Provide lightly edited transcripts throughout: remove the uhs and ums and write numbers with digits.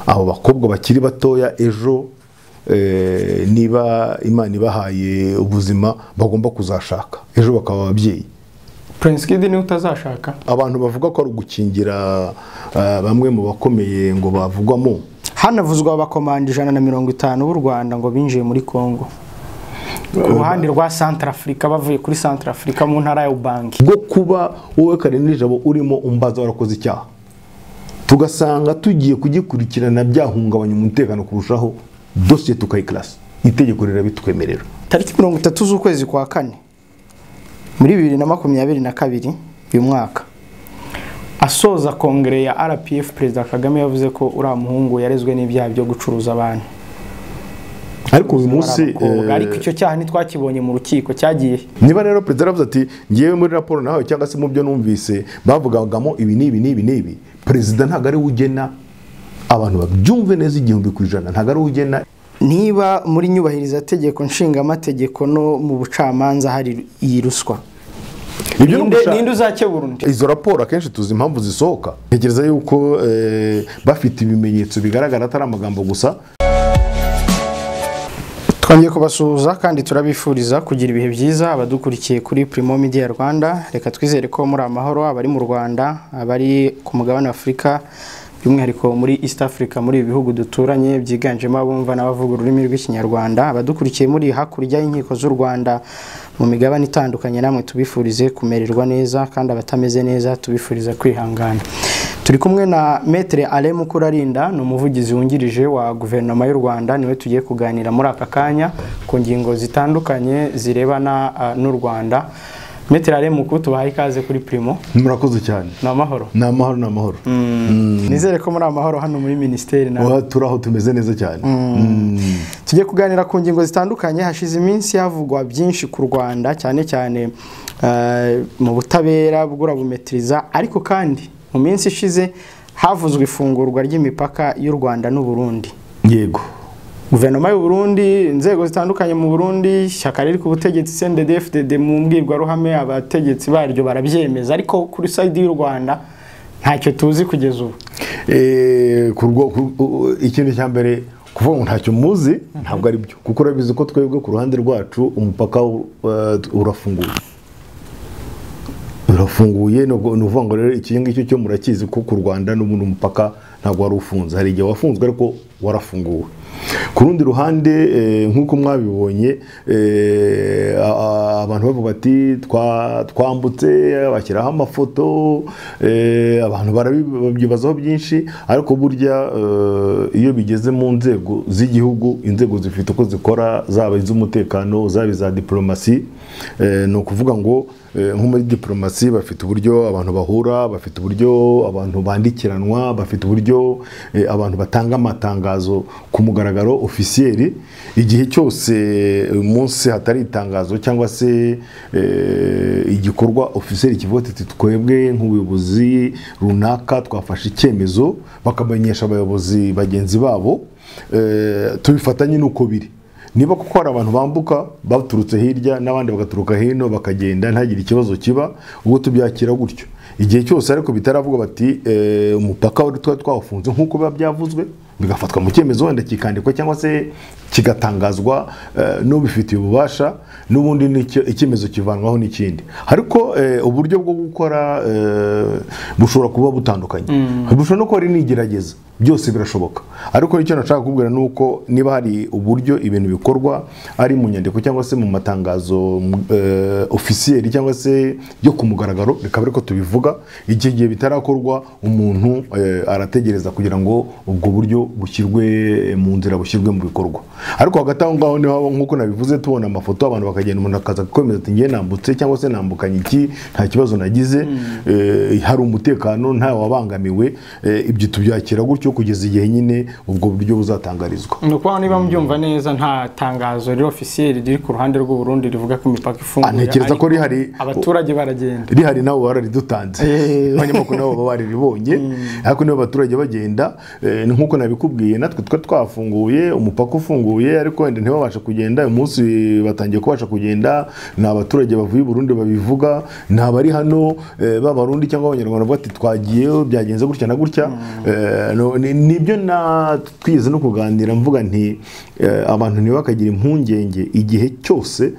abo bakobwa bakiri batoya ejo niba Imana ibahaye ubuzima bagomba kuzashaka ejo bakaba ababyeyi. Prince Kid ni utazashaka. Abantu bavuga ko ari ugukingira bamwe mu bakomeye ngo bavugwamo. Hanavuzwa abakomanda 150 b'u Rwanda ngo binjiye muri Kongo. Ku ruhande rwa Central Africa bavuye kuri Central Africa mu ntara ya Ubangi. Ngo kuba wowe kare nijabo urimo umbaza warakoze icyaha. Tugasanga tugiye kugikurikirana byahungabanya umutekano kurushaho, dosiye tukayiklasa. Itegeko rirabitwemerera. Tariki 30 z'ukwezi kwa 4 muri 2022 uyu mwaka asoza kongere ya RPF, Perezida Kagame yavuze ko uriya muhungu yarezwe n'ibyaha byo gucuruza abantu. Ariko uyu munsi ariko icyo cyaha ntitwakibonye mu rukiko cyagiye. Niba rero Perezida aravuze ati ngiye muri raporo naho cyangwa se mu byo numvise bavugagamo ibi nibi, Perezida ntago ari ugena abantu babyumve neza 100%, ntago ari ugena. Niba muri nyubahiriza tegeko nshinga amategeko no mu bucamanza hari iyi ruswa, ninde uzakebura undi? Izo raporo akenshi tuzi impamvu zisohoka. Ntekereza yuko bafite ibimenyetso bigaragara atari amagambo gusa. Twongeye kubasuhuza kandi turabifuriza kugira ibihe byiza abadukurikiye kuri Primo Media Rwanda. Reka twizere ko muri amahoro abari mu Rwanda, abari ku mugabane wa Afrika, by'umwihariko muri East Africa, muri ibihugu duturanye byiganjemo abumva n'abavuga ururimi rw'Ikinyarwanda, abadukurikiye muri hakurya y'inkiko z'u Rwanda mu migabane itandukanye, namwe tubifurize kumererwa neza, kandi abatameze neza tubifuriza kwihangana. Turi kumwe na Maître Alain Mukuralinda, ni umuvugizi wungirije wa guverinoma y'u Rwanda, niwe tugiye kuganira muri aka kanya ku ngingo zitandukanye zirebana n'u Rwanda. Maître Alain Mukuru, tubahaye ikaze kuri Primo. Murakoze cyane. Namahoro. Namahoro. Nizere ko muri amahoro hano muri ministeri na turaho tumeze neza cyane. Tugiye kuganira ku ngingo zitandukanye. Hashize iminsi havugwa byinshi ku Rwanda, cyane cyane mu butabera bw'urabumetiriza, ariko kandi mu minsi ishize havuzwe ifungurwa ry'imipaka y'u Rwanda n'u Burundi. Yego. Guverinoma y'u Burundi, inzego zitandukanye mu Burundi, shyaka riri ku butegetsi CNDD-FDD mu mbwirwaruhame, abategetsi baryo barabyemeza, ariko kuri side y'u Rwanda ntacyo tuzi kugeza ubu. Ikintu cya mbere kuvuga ngo ntacyo muzi ntabwo ari byo, kuko urabizi ko twebwe ku ruhande rwacu umupaka urafunguye no uvuga ngo rero iki ngicyo cyo murakizi ko ku Rwanda n'ubundi umupaka ntabwo wari ufunze, hari igihe wafunzwe ariko warafunguwe. Ku rundi ruhande nk'uko mwabibonye abantu bavuga bati twambutse, bashyiraho amafoto, abantu barabyibazaho byinshi, ariko burya iyo bigeze mu nzego z'igihugu, inzego zifite uko zikora, zaba iz'umutekano, zaba iza diplomasi. Ni ukuvuga ngo nko muri diplomasi bafite uburyo abantu bahura, bafite uburyo abantu bandikiranwa, bafite uburyo abantu batanga amatangazo ku mugaragaro officiel. Igihe cyose umunsi hatari itangazo cyangwa se igikorwa officiel kivuga ati twebwe nk'ubuyobozi runaka twafashe icyemezo, bakamenyesha abayobozi bagenzi babo, tubifatanye nuko biri. Niba kuko hari abantu bambuka baturutse hirya n'abandi bagaturuka hino bakagenda ntagire ikibazo kiba, ubwo tubyakira gutyo. Igihe cyose ariko bitaravuga bati umupaka wari twafunze nk'uko biba byavuzwe, bigafatwa mu cyemezo wenda kikandikwa cyangwa se kigatangazwa n'ubifitiye ububasha, n'ubundi nicyo icyemezo kivanwaho n'ikindi. Ariko uburyo bwo gukora bushobora kuba butandukanye, bushobora no kuba ari n'igerageza, byose birashoboka. Ariko icyo nashaka kubwira nuko niba hari uburyo ibintu bikorwa ari mu nyandiko cyangwa se mu matangazo officiel cyangwa se yo ku mugaragaro, reka ariko tubivuga, igihe gihe bitarakorwa umuntu arategereza kugira ngo ubwo buryo bushyirwe mu nzira, bushyirwe mu bikorwa. Ariko hagati aho ngaho niho nk'uko nabivuze tubona amafoto, abantu bakagenda, umuntu akaza kwemeza ati ngiye nambutse cyangwa se nambukanye iki, nta kibazo nagize, hari umutekano, nta wabangamiwe. Ibyo tubyakira gutyo kugeza igihe nyine ubwo buryo buzatangarizwa. Nuko niba mubyumva neza, nta tangazo riri officiel riri ku ruhande rw'u Burundi rivuga ko imipaka ifunguye. Ntekereza ko rihari, abaturage baragenda, rihari nabo bararidutanze, abanyamakuru nabo bariribonye. Ariko niba abaturage bagenda, nkuko nabikubwiye natwe twa twafunguye umupaka ufunguye ariko wenda ntibabasha kugenda uyu munsi batangiye kubasha kugenda n'abaturage bavuye Burundi babivuga ntabari hano b'abarundi cyangwa abanyarwanda bavuga ati twagiye byagenze gutya na gutya nibyo na twize no kuganira mvuga nti abantu ntibakagira impungenge igihe cyose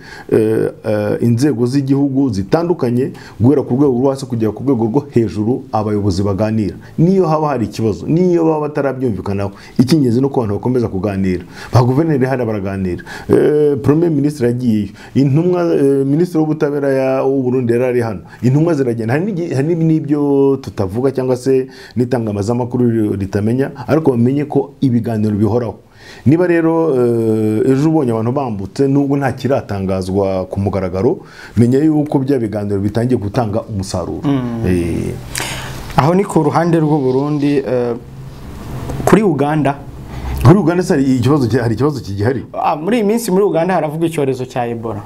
inzego z'igihugu zitandukanye guhera ku rwego rwo hasi kugera ku rwego rwo hejuru abayobozi baganira niyo haba hari ikibazo niyo baba batarabyumvikanaho icy'ingenzi no ko abantu bakomeza kuganira ba guverineri hari baraganira premier ministre yagiye intumwa ministre w'ubutabera w'u Burundi yarari hano intumwa ziragenda hari n'ibyo tutavuga cyangwa se n'itangazamakuru ritamenya ariko bamenye ko ibiganiro bihoraho niba rero ejo ubonye abantu bambutse nubwo nta kiratangazwa ku mugaragaro menya yuko bya biganiro bitangiye gutanga umusaruro aho ni ku ruhande rw'u Burundi kuri Uganda hari ikibazo kigihari muri iyi minsi muri Uganda haravuga icyorezo cya Ebola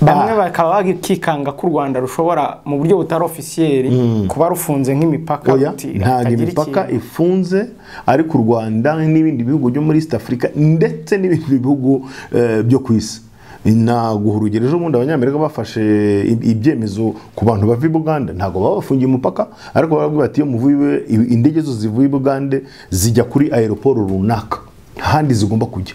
bamwe bakaba bakikanga ko u Rwanda rushobora mu buryo butari officiel kuba rufunze nk'imipaka nta imipaka ifunze ariko u Rwanda n'ibindi bihugu byo muri East Africa ndetse n'ibindi bihugu byo ku isi naguha urugero ejo bundi abanyamerika bafashe ibyemezo ku bantu bava i Buganda ntabwo baba bafungiye umupaka ariko baravuga bati iyo muvuye indege zo zivuye i Buganda zijya kuri aeroport runaka handi zigomba kujya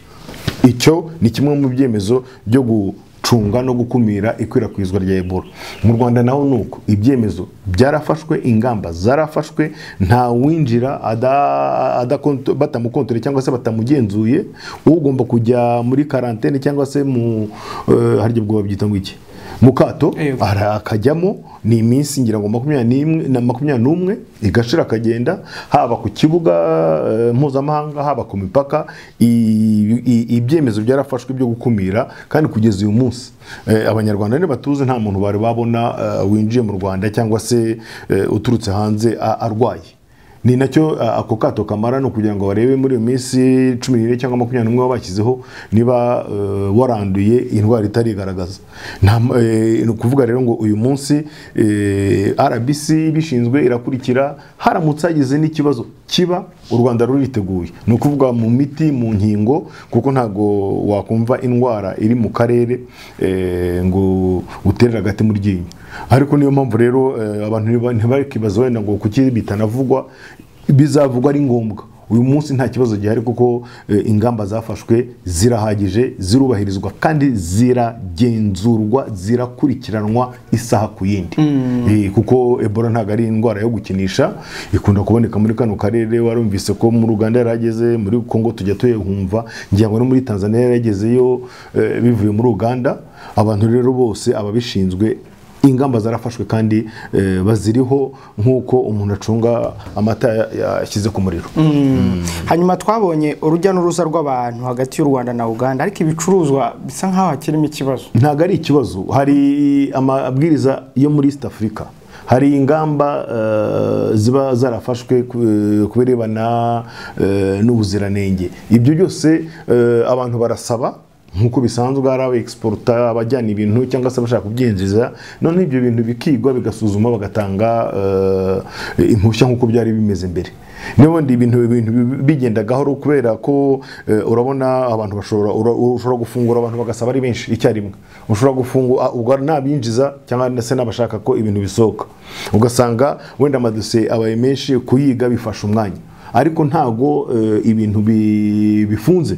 icyo ni kimwe mu byemezo byo gucunga no gukumira ikwirakwizwa rya Ebola mu Rwanda naho nuko ibyemezo byarafashwe ingamba zarafashwe nta winjira batamukontorere cyangwa se batamugenzuye ugomba kujya muri quarantaine cyangwa se mu haryo bwo babyita ngo iki mukato akajyamo ni iminsi ngira ngo 21 igashira akagenda haba ku kibuga mpuzamahanga haba ku mipaka ibyemezo byarafashwe byo gukumira kandi kugeza uyu munsi abanyarwanda ne batuze nta muntu bari babona winjiye mu Rwanda cyangwa se uturutse hanze arwaye ni nacyo ako kato kamara no kugira ngo barebe muri iyo minsi 14 cyangwa 21 bashyizeho niba waranduye indwara itarigaragaza no kuvuga rero ngo uyu munsi RBC bishinzwe irakurikira haramutse hagize n'ikibazo kiba u Rwanda ruriteguye no kuvuga mu miti mu nkingo kuko ntago wakumva indwara iri mu karere ngo uterera agati mu ryinyo ariko niyo mpamvu rero abantu ntibakibazo wenda ngo kuki bitanavugwa bizavugwa ari ngombwa uyu munsi nta kibazo gihari kuko ingamba zafashwe zirahagije zirubahirizwa kandi ziragenzurwa zirakurikiranwa isaha ku yindi kuko Ebola ntago ari indwara yo gukinisha ikunda kuboneka muri kano karere warumvise ko mu Uganda yarageze muri Kongo tujya tuyehumva ngiye ngo no muri Tanzania yaragezeyo bivuye muri Uganda abantu rero bose ababishinzwe ingamba zarafashwe kandi baziriho nkuko umuntu acunga amata yashyize ku muriro hanyuma twabonye urujya n'uruza rw'abantu hagati y'u Rwanda na Uganda ariko ibicuruzwa bisa nkaho hakirimo ikibazo ntago ari ikibazo hari amabwiriza yo muri East Africa hari ingamba ziba zarafashwe kubirebana n'ubuziranenge ibyo byose abantu barasaba nkuko bisanzwe ari exporta abajyana ibintu cyangwa se bashaka kubyinjiza none ibyo bintu bikigwa bigasuzuma bagatanga impushya nkuko byari bimeze mbere n'ubundi ibintu bigenda gahoro kubera ko urabona abantu ushobora gufungura abantu bagasaba ari benshi icyarimwe ushobora gufungura ubwo nabinjiza cyangwa se nabashaka ko ibintu bisohoka ugasanga wenda amadosiye abaye menshi kuyiga bifasha umwanya ariko ntago ibintu bifunze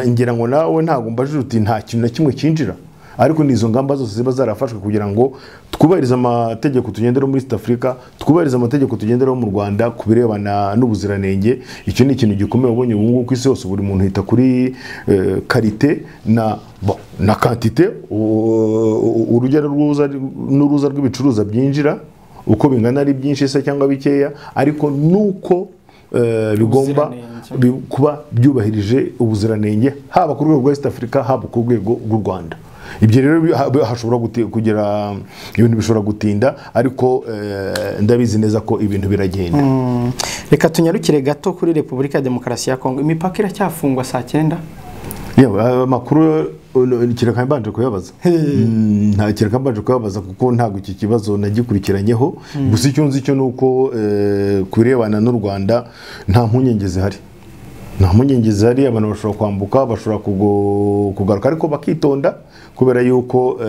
ngira ngo nawe ntago mbajije uti nta kintu na kimwe kinjira ariko nizo ngamba zose ziba zarafashwe kugira ngo twubahirize amategeko tugenderaho muri East Africa twubahirize amategeko tugenderaho mu Rwanda kubirebana n'ubuziranenge icyo ni ikintu gikomeye ubonye ubu ku isi yose buri muntu hita kuri qualité na quantité urugero n'uruza rw'ibicuruza byinjira uko bingana ari byinshi se cyangwa bikeya ariko nuko bigomba kuba byubahirije ubuziranenge haba ku rwego rwa East Africa haba ku rwego rw'u Rwanda ibyo rero hashobora kugera ibintu bishobora gutinda ariko ndabizi neza ko ibintu biragenda reka tunyarukire gato kuri Repubulika ya Demokarasi ya Kongo imipaka iracyafungwa saa 9 amakuru kireka mbanje kuyabaza nta kireka mbanje kuyabaza kuko ntago iki kibazo nagikurikiranyeho gusa icyo nzi cyo nuko kubirebana n'u Rwanda nta mpunyenge zihari nta mpungenge zihari, abantu bashobora kwambuka, bashobora kugaruka ariko bakitonda kubera yuko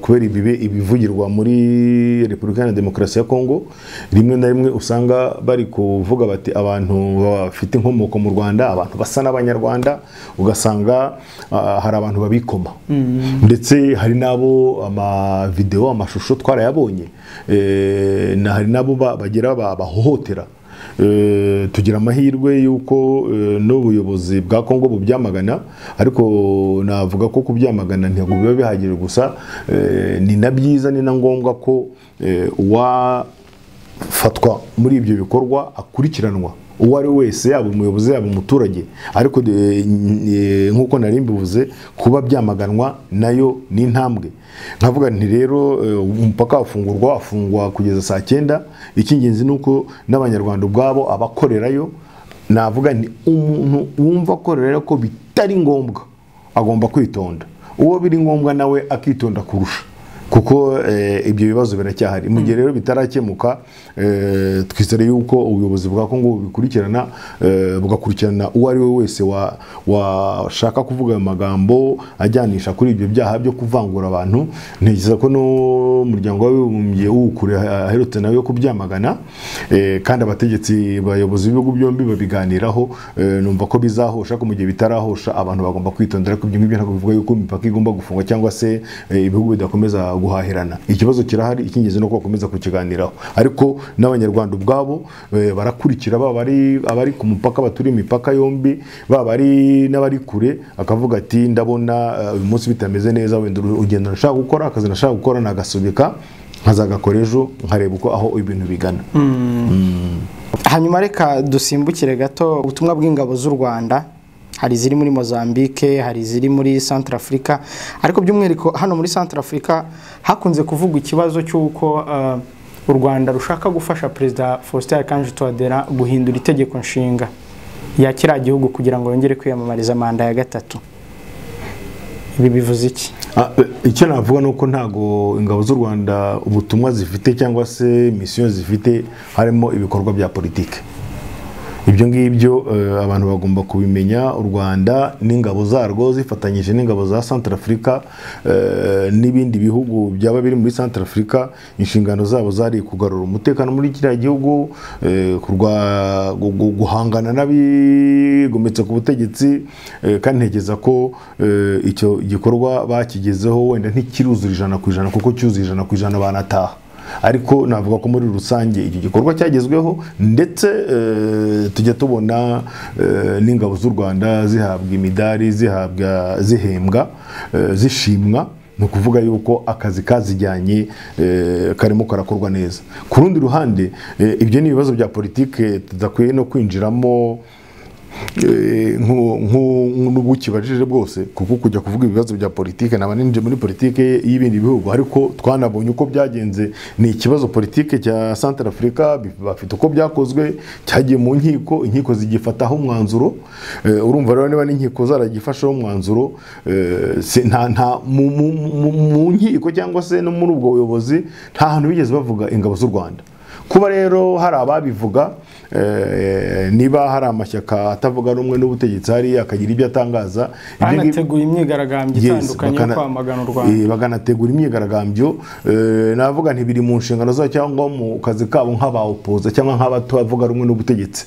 kubera ibivugirwa muri Repubulika Iharanira Demokarasi ya Kongo, rimwe na rimwe usanga bari kuvuga bati abantu bafite inkomoko mu Rwanda, abantu basa n'abanyarwanda, ugasanga hari abantu babikoma ndetse hari nabo amavideo, amashusho twarayabonye, hari nabo bagira bahohotera. Tugira amahirwe yuko n'ubuyobozi bwa Kongo bubyamagana, ariko navuga ko kubyamagana ntabwo biba bihagije gusa, ni na byiza, ni na ngombwa ko uwafatwa muri ibyo bikorwa akurikiranwa, uwo ari wese, yaba umuyobozi yaba umuturage. Ariko nk'uko nari mbivuze, kuba byamaganwa nayo ni intambwe. Nkavuga nti rero umupaka afungwa kugeza saa 9. Icy'ingenzi nuko n'abanyarwanda ubwabo abakorerayo, navuga nti umuntu wumva akorera ko bitari ngombwa agomba kwitonda, uwo biri ngombwa nawe akitonda kurusha, kuko ibyo bibazo biracyahari. Mu gihe rero bitarakemuka, twizere yuko ubuyobozi bwa Kongo bikurikirana, bugakurikirana uwo ari we wese washaka kuvuga amagambo ajyanisha kuri ibyo byaha byo kuvangura abantu. Ntekereza ko n'umuryango w'abibumbye w'ukure aherutse nawe yo kubyamagana, kandi abategetsi bayobozi b'ibihugu byombi babiganiraho. Numva ko bizahosha, ko mu gihe bitarahosha abantu bagomba kwitondera ko ibyo ngibyo ntabwo bivuga yuko imipaka igomba gufungwa cyangwa se ibihugu bidakomeza guhahirana. Ikibazo kirahari, icy'ingenzi no gukomeza kukiganiraho. Ariko n'abanyarwanda ubwabo barakurikira, abari ku mupaka, baturiye imipaka yombi, bari n'abari kure, akavuga ati ndabona uyu munsi bitameze neza, wenda urugendo nashaka gukora, akazi nashaka gukora nagasubika, nkazagakora ejo, nkareba uko aho ibintu bigana. Hanyuma reka dusimbukire gato ubutumwa bw'ingabo z'u Rwanda. Hari ziri muri Mozambique, hari ziri muri Central Africa, ariko by'umwihariko hano muri Central Africa hakunze kuvugwa ikibazo cy'uko u Rwanda rushaka gufasha Perezida Faustin Archange Touadera guhindura itegeko nshinga ya kiriya gihugu kugira ngo yongere kwiyamamariza manda ya 3. Ibi bivuze iki? Icyo navuga nuko ntago ingabo z'u Rwanda ubutumwa zifite cyangwa se mission zifite harimo ibikorwa bya politike. Ibyo ngibyo abantu bagomba kubimenya. U Rwanda n'ingabo zarwo zifatanyije n'ingabo za Central Africa n'ibindi bihugu byaba biri muri Central Africa, inshingano zabo zari kugarura umutekano muri kiriya gihugu, guhangana n'abigometse ku butegetsi, kandi ntegeza ko icyo gikorwa bakigezeho, wenda ntikiruzura 100% kuko cyuzuye 100% banataha. Ariko navuga ko muri rusange iki gikorwa cyagezweho, ndetse tujya tubona n'ingabo z'u Rwanda zihabwa imidari, zihembwa, zishimwa. Ni ukuvuga yuko akazi kazijyanye karimo karakorwa neza. Ku rundi ruhande, ibyo ni ibibazo bya politike tudakwiye no kwinjiramo nk'ubukibajije bwose, kuko kujya kuvuga ibibazo bya politike nabaninje muri politike y'ibindi bihugu. Ariko twanabonye uko byagenze, ni ikibazo politike cya Central Africa, bafite uko byakozwe, cyagiye mu nkiko, inkiko zigifataho umwanzuro. Urumva rero niba n'inkiko zaragifashaho umwanzuro, mu nkiko cyangwa se no muri ubwo buyobozi nta hantu bigeze bavuga ingabo z'u Rwanda. Kuba rero hari ababivuga, niba hari amashyaka atavuga rumwe n'ubutegetsi hari akagira ibyo atangaza, banateguye imyigaragambyo itandukanye yo kwamagana u Rwanda, baganategura imyigaragambyo. Navuga ntibiri mu nshingano zabo cyangwa mu kazi kabo nk'abaopoza cyangwa nk'abatavuga rumwe n'ubutegetsi.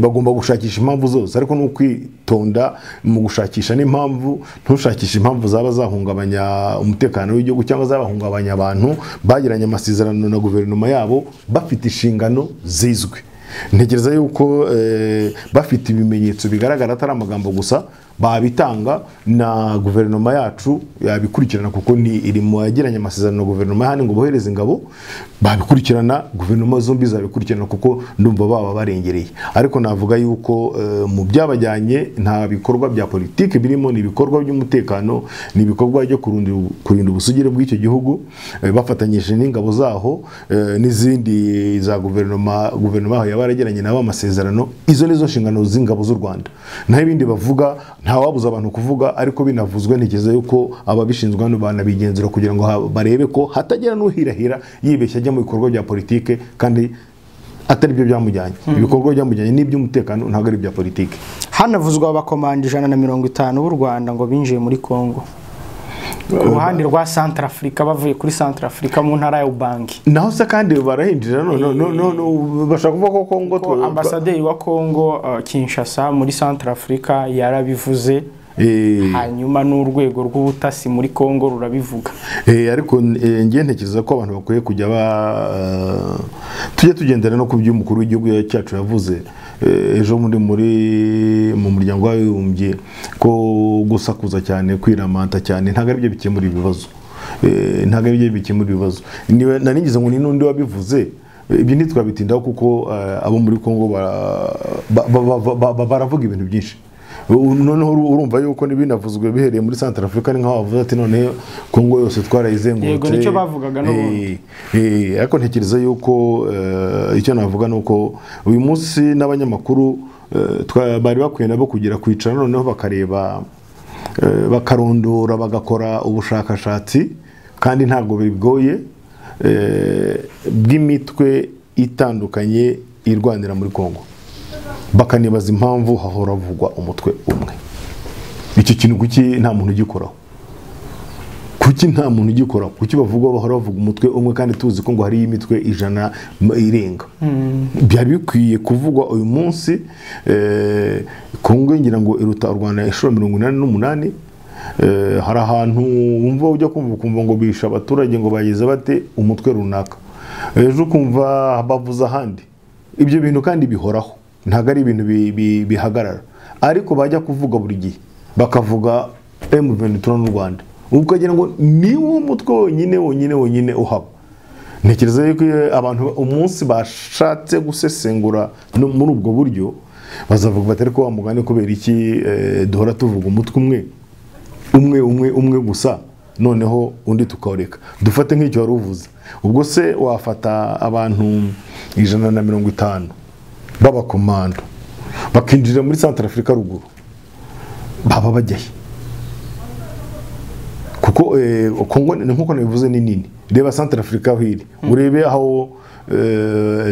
Bagomba gushakisha impamvu zose, ariko no kwitonda mu gushakisha n'impamvu, ntushakisha impamvu zaba zahungabanya umutekano w'igihugu cyangwa zabahungabanya abantu bagiranye amasezerano na guverinoma yabo bafite inshingano zizwe. Ntekereza yuko bafite ibimenyetso bigaragara atari amagambo gusa, babitanga na guverinoma yacu yabikurikirana, kuko ni iri mu yagiranye amasezerano na guverinoma hano ngo bohereze ingabo, babikurikirana, guverinoma zombi zabikurikirana, kuko ndumva baba barengereye. Ariko navuga yuko mu byabajyanye nta bikorwa bya politike birimo, ni ibikorwa by'umutekano, ni ibikorwa byo kurinda ubusugire bw'icyo gihugu, bafatanyije n'ingabo zaho n'izindi za guverinoma yabaragiranye nabo amasezerano. Izo nizo nshingano z'ingabo z'u Rwanda. Naho ibindi bavuga ntawabuza abantu kuvuga, ariko binavuzwe ntegeze yuko ababishinzwe hano banabigenzura kugira ngo barebe ko hatagira n'uhirahira yibeshya ajya mu bikorwa bya politike kandi atari byo byamujyanye. Ibikorwa byamujyanye n'iby'umutekano, ntabwo ari bya politike. hanavuzwa abakomanda 150 b'u Rwanda ngo binjiye muri Congo ku ruhande rwa Central Africa bavuye kuri Central Africa mu ntara ya Ubangi naho se kandi barahinjira no bashaka kuvuga ko Congo ambasaderi wa Congo Kinshasa muri Central Africa yarabivuze hanyuma n'urwego rw'ubutasi muri Congo rurabivuga ariko ngiye ntekereza ko abantu bakwiye kujya tujye tugendera no ku by'umukuru w'igihugu cyacu yavuze ejo mu muryango w'abibumbye ko gusakuza cyane kwiramanta cyane ntago ari byo bikemura ibibazo ntago ari byo bikemura ibibazo nanigize ngo ni n'undi wabivuze ibyo ntitwabitindaho kuko abo muri Congo baravuga ibintu byinshi noneho urumva yuko n'ibinavuzwe bihereye muri Central Africa ni nkaho bavuze ati none Congo yose twarayizengurutse yego nicyo bavugaga n'ubundi ariko ntekereza yuko icyo navuga nuko uyu munsi n'abanyamakuru bari bakwiye nabo kugira kwicara noneho bakareba bakarondora bagakora ubushakashatsi kandi ntabwo bigoye bw'imitwe itandukanye irwanira muri Congo bakanibaza impamvu hahora havugwa umutwe umwe icyo kintu kuki nta muntu ugikoraho kuki bavuga bahora bavuga umutwe umwe kandi tuzi ko ngo hari imitwe 100 irenga byari bikwiye kuvugwa uyu munsi Congo ngira ngo iruta u Rwanda 188 hari ahantu wumva ujya kumva ngo bisha abaturage ngo bagize bate umutwe runaka ejo kumva bavuza ahandi ibyo bintu kandi bihoraho ntago ari ibintu bihagarara ariko bajya kuvuga buri gihe bakavuga M23 n'u Rwanda ukagira ngo ni wo mutwe wonyine uhaba ntekereza yuko abantu umunsi bashatse gusesengura muri ubwo buryo bazavuga batari ko bamugane kubera iki duhora tuvuga umutwe umwe gusa noneho undi tukoreka dufate nk'icyo wari uvuze ubwo se wafata abantu 150 b'abakomando bakinjira muri Central Africa ruguru baba bajyaye kuko Congo nkuko nabivuze ni nini reba Central Africa hiri urebe aho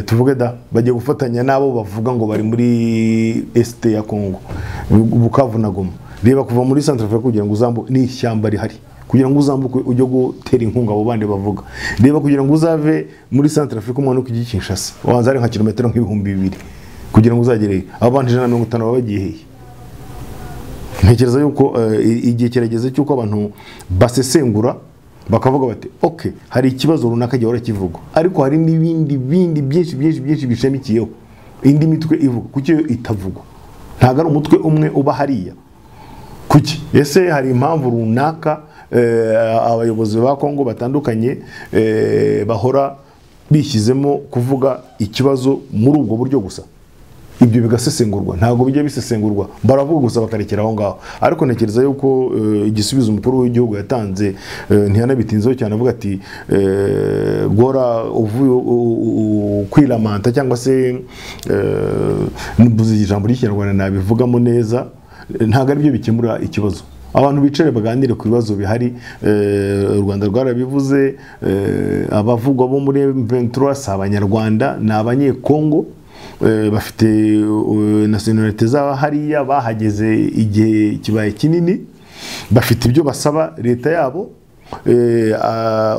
tuvuge da bagiye gufatanya nabo bavuga ngo bari muri est ya Congo Bukavu na Goma reba kuva muri Central Africa kugira ngo uzambuke ni ishyamba rihari kugira ngo uzambuke ujye gutera inkunga abo bandi bavuga reba kugira ngo uzave muri Central Africa umuntu kujya Kinshasa wanza ari nka kilometero nk'ibihumbi 2 kugira ngo uzagereye abantu 150 babagiye hehe ntekereza yuko igihe kirageze cyuko abantu basesengura bakavuga bati okay hari ikibazo runaka giye kivuga ariko hari n'ibindi byinshi bishamikiyeho indi mitwe ivuga kuki itavugwa ntago ari umutwe umwe uba hariya kuki ese hari impamvu runaka abayobozi ba Congo batandukanye bahora bishyizemo kuvuga ikibazo muri ubwo buryo gusa ibyo bigasesengurwa ntago bijya bisesengurwa baravuga gusa bakarekera aho ngaho ariko ntekereza yuko igisubizo umukuru w'igihugu yatanze ntiyanabitinzeho cyane avuga ati gora uvuye kwiramanta cyangwa se n'ubuzi ijambo ry'ikinyarwanda nabivugamo neza ntago ari byo bikemura ikibazo abantu bicare baganire ku bibazo bihari u Rwanda rwarabivuze abavugwa bo muri M23 s'abanyarwanda n'abanyekongo bafite nationalite zaba hariya bahageze igihe kibaye kinini bafite ibyo basaba leta yabo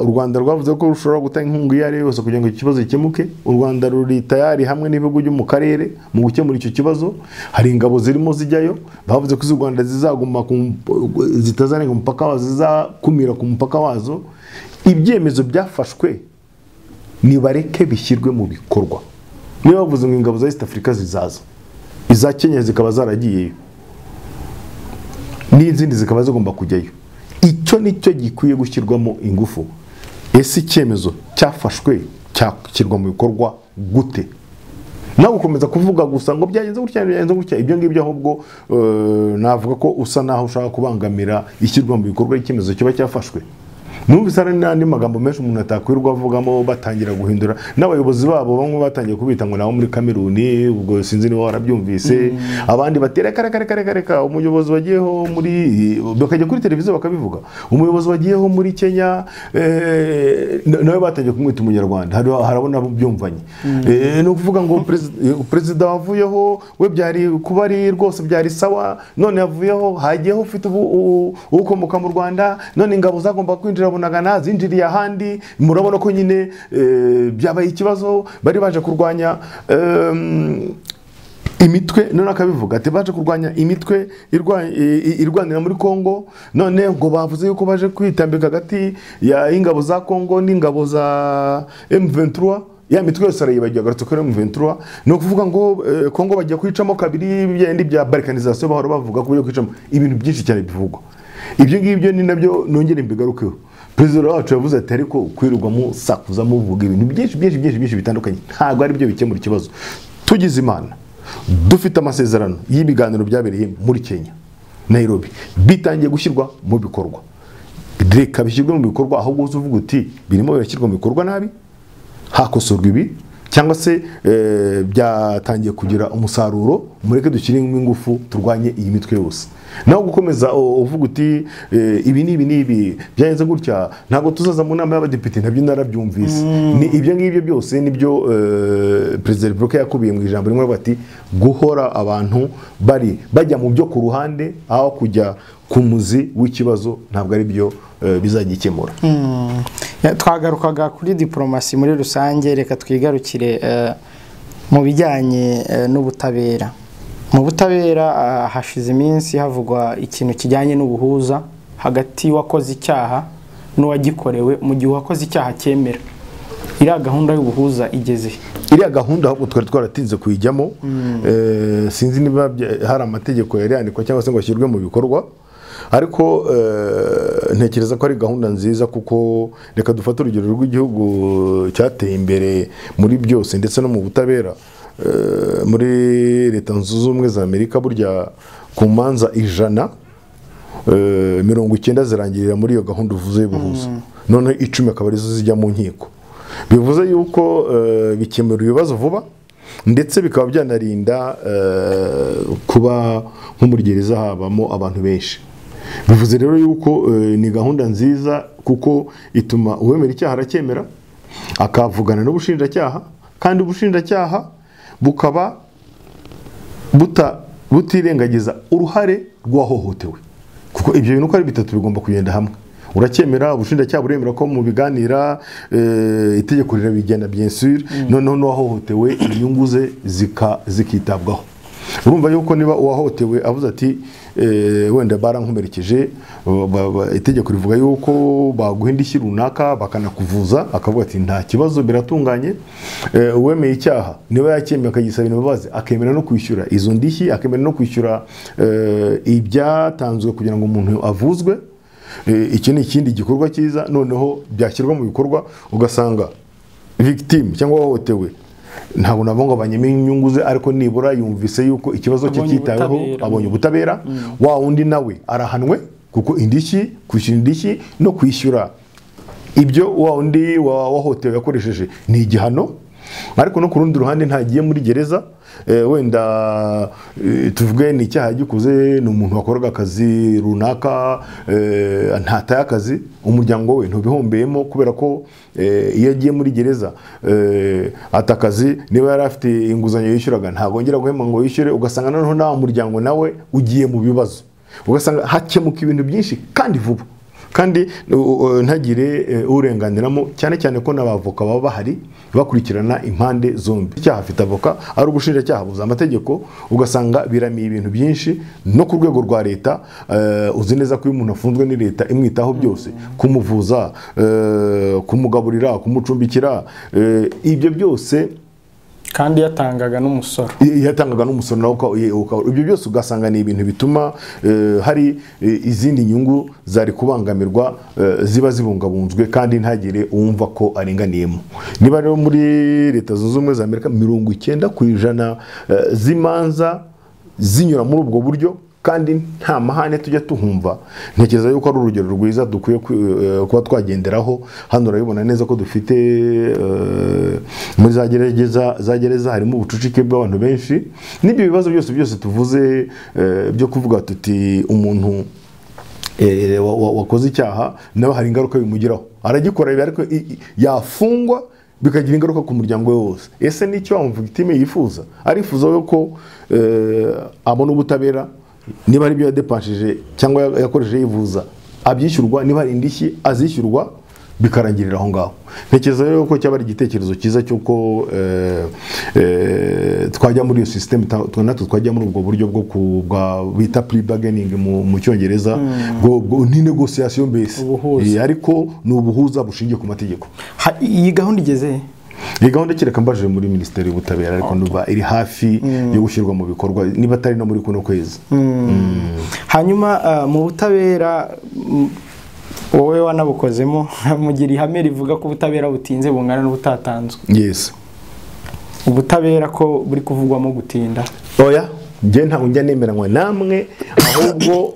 u Rwanda rwavuze ko rushobora gutanga inkunga iyo ari yose kugira ngo ikibazo gikemuke u Rwanda ruri tayari hamwe n'ibihugu byo mu karere mu gukemura icyo kibazo hari ingabo zirimo zijyayo bavuze ko u Rwanda zizaguma zitazarenga umupaka wazo zizakumira ku mupaka wazo ibyemezo byafashwe nibareke bishyirwe mu bikorwa niba bavuze ngo ingabo za East Africa zizaza iza Kenya zikaba zaragiyeyo n'izindi zikaba zigomba kujyayo icyo nicyo gikwiye gushyirwamo ingufu ese icyemezo cyafashwe cyakirwa mu bikorwa gute nawe ukomeza kuvuga gusa ngo byagenze gutya ibyo ngibyo ahubwo navuga ko usa naho ushaka kubangamira ishyirwa mu bikorwa icyemezo kiba cyafashwe numvise ari n'andi magambo menshi umuntu atakwirwa avugamo batangira guhindura n'abayobozi babo bamwe batangiye kubita ngo nabo muri Kameruni ubwo sinzi niba warabyumvise abandi batera kare umuyobozi wagiyeho muri bakajya kuri televiziyo bakabivuga umuyobozi wagiyeho muri Kenya nawe batangiye kumwita umunyarwanda harabona byumvanye no kuvuga ngo perezida wavuyeho we byari kuba ari rwose byari sawa none yavuyeho hagiyeho ufite ukomoka mu Rwanda none ingabo zagomba kwinjira bunagana zinjiriye ahandi murabona ko nyine byabaye ikibazo bari baje kurwanya imitwe none akabivuga ati baje kurwanya imitwe irwanira muri Kongo none ngo bavuze yuko baje kwitambika hagati ya ingabo za Kongo n'ingabo za M23 ya mitwe yose arayibagiye gato kuri M23 no kuvuga ngo Kongo bajya kwicamo kabiri byindi bya balkanization bahora bavuga ko byo kwicamo ibintu byinshi cyane bivugwa ibyo ngibyo ni nabyo nongere mbigarukeho Perezida wacu yavuze ati ariko kwirugwamo sakuza muvuga ibintu byinshi bitandukanye ntabwo ari byo bikemura ikibazo tugize Imana dufite amasezerano y'ibiganiro byabereye muri Kenya Nairobi bitangiye gushyirwa mu bikorwa reka bishyirwe mu bikorwa ahubwo uvuga uti birimo birashyirwa mu bikorwa nabi hakosorwa ibi cyangwa se byatangiye kugira umusaruro mureke dushyiremo ingufu turwanye iyi mitwe yose naho gukomeza uvuga uti ibi byagenze gutya ntabwo tuzaza mu nama y'abadepite nabyo narabyumvise ni ibyo ngibyo byose nibyo Perezida Repubulika yakubiye mu ijambo rimwe bati guhora abantu bajya mu byo ku ruhande aho kujya ku muzi w'ikibazo ntabwo ari byo bizagikemura. Twagarukaga kuri diplomasi muri rusange reka twigarukire mu bijyanye n'ubutabera. Mu butabera hashize iminsi havugwa ikintu kijyanye n'ubuhuza hagati wakoze icyaha n'uwagikorewe mu gihe wakoze icyaha cyemera. Iriya gahunda y'ubuhuza igeze iriya gahunda ahubwo twari twaratinze kuyijyamo sinzi niba hari amategeko yari yandikwa cyangwa se ngo ashyirwe mu bikorwa ariko ntekereza ko ari gahunda nziza kuko reka dufate urugero rw'igihugu cyateye imbere muri byose ndetse no mu butabera muri Leta Zunze Ubumwe za Amerika burya ku manza 190 zirangirira muri iyo gahunda uvuze y'ubuhuza none 10 akaba arizo zijya mu nkiko bivuze yuko bikemura ibibazo vuba ndetse bikaba byanarinda kuba muri gereza habamo abantu benshi bivuze rero yuko ni gahunda nziza kuko ituma uwemera icyaha aracyemera akavugana n'ubushinjacyaha kandi ubushinjacyaha bukaba butirengagiza uruhare rw'uwahohotewe kuko ibyo bintu uko ari bitatu bigomba kugenda hamwe uracyemera ubushinjacyaha buremera ko mu biganira itegeko rirabigena bien sûr noneho n'uwahohotewe inyungu ze zikitabwaho urumva yuko niba uwahohotewe avuze ati wenda barankomerekeje itegeko rivuga yuko baguha indishyi runaka bakanakuvuza akavuga ati nta kibazo biratunganye uwemeye icyaha niba yacyemeye akagisaba imbabazi akemera no kwishyura izo ndishyi akemera no kwishyura ibyatanzwe kugira ngo umuntu avuzwe iki ni ikindi gikorwa cyiza noneho byashyirwa mu bikorwa ugasanga victime cyangwa wahohotewe ntabwo nabongo banyeme inyungu ze ariko nibura yumvise yuko ikibazo cye cyitaweho abonye ubutabera wa undi nawe arahanwe kuko indishyi kwishyura indishyi no kwishyura ibyo wa undi wahohotewe yakoresheje ni igihano ariko no ku rundi ruhande ntagiye muri gereza wenda tuvuge ni icyaha gikuze ni umuntu wakoraga akazi runaka ntataye akazi umuryango we ntubihombeyemo kubera ko iyo agiye muri gereza atakazi niba yari afite inguzanyo yishyuraga ntagongera guhema ngo yishyure ugasanga noneho nawe umuryango nawe ugiye mu bibazo ugasanga hakemuka ibintu byinshi kandi vuba kandi ntagire urenganiramo cyane cyane ko n'abavoka baba bahari bakurikirana impande zombi icyaha afite avoka ari ubushinjacyaha buza amategeko ugasanga biramiye ibintu byinshi no ku rwego rwa leta uzi neza ko iyo umuntu afunzwe ni leta imwitaho byose kumuvuza kumugaburira kumucumbikira ibyo byose kandi yatangaga n'umusoro nawo ibyo byose ugasanga ni ibintu bituma hari izindi nyungu zari kubangamirwa ziba zibungabunzwe kandi ntagire uwumva ko arenganiyemo niba rero muri Leta Zunze Ubumwe za Amerika 90% z'imanza zinyura muri ubwo buryo kandi nta mahane tujya tuhumva. Ntekereza yuko ari urugero rwiza dukwiye kuba twagenderaho. Hano urabibona neza ko dufite muri za gereza harimo ubucucike bw'abantu benshi. N'ibyo bibazo byose tuvuze byo kuvuga tuti umuntu wakoze icyaha nawe hari ingaruka bimugiraho, aragikora ariko yafungwa bikagira ingaruka ku muryango we wose. Ese nicyo victime yifuza? Arifuza yuko abona ubutabera, niba ari byo yadepanshije cyangwa yakoresheje yivuza abyishyurwa, niba ari indishyi azishyurwa, bikarangirira aho ngaho. Ntekereza rero ko cyaba ari igitekerezo cyiza cy'uko twajya muri iyo system, natwe twajya muri ubwo buryo bwo bita plea bargaining mu cyongereza, ni negotiation mbese, ariko ni ubuhuza bushingiye ku mategeko. Iyi gahunda igeze iyi gahunda kereka mbaje muri Minisiteri y'Ubutabera, ariko nduba iri hafi yo gushyirwa mu bikorwa, niba atari no muri kuno kwezi. Hanyuma mu butabera wowe wanabukozemo, mugira ihame rivuga ko ubutabera butinze bungana n'ubutatanzwe. Yes. Ubutabera ko buri kuvugwamo gutinda? Oya, njye ntabwo njya nemeranywa namwe, ahubwo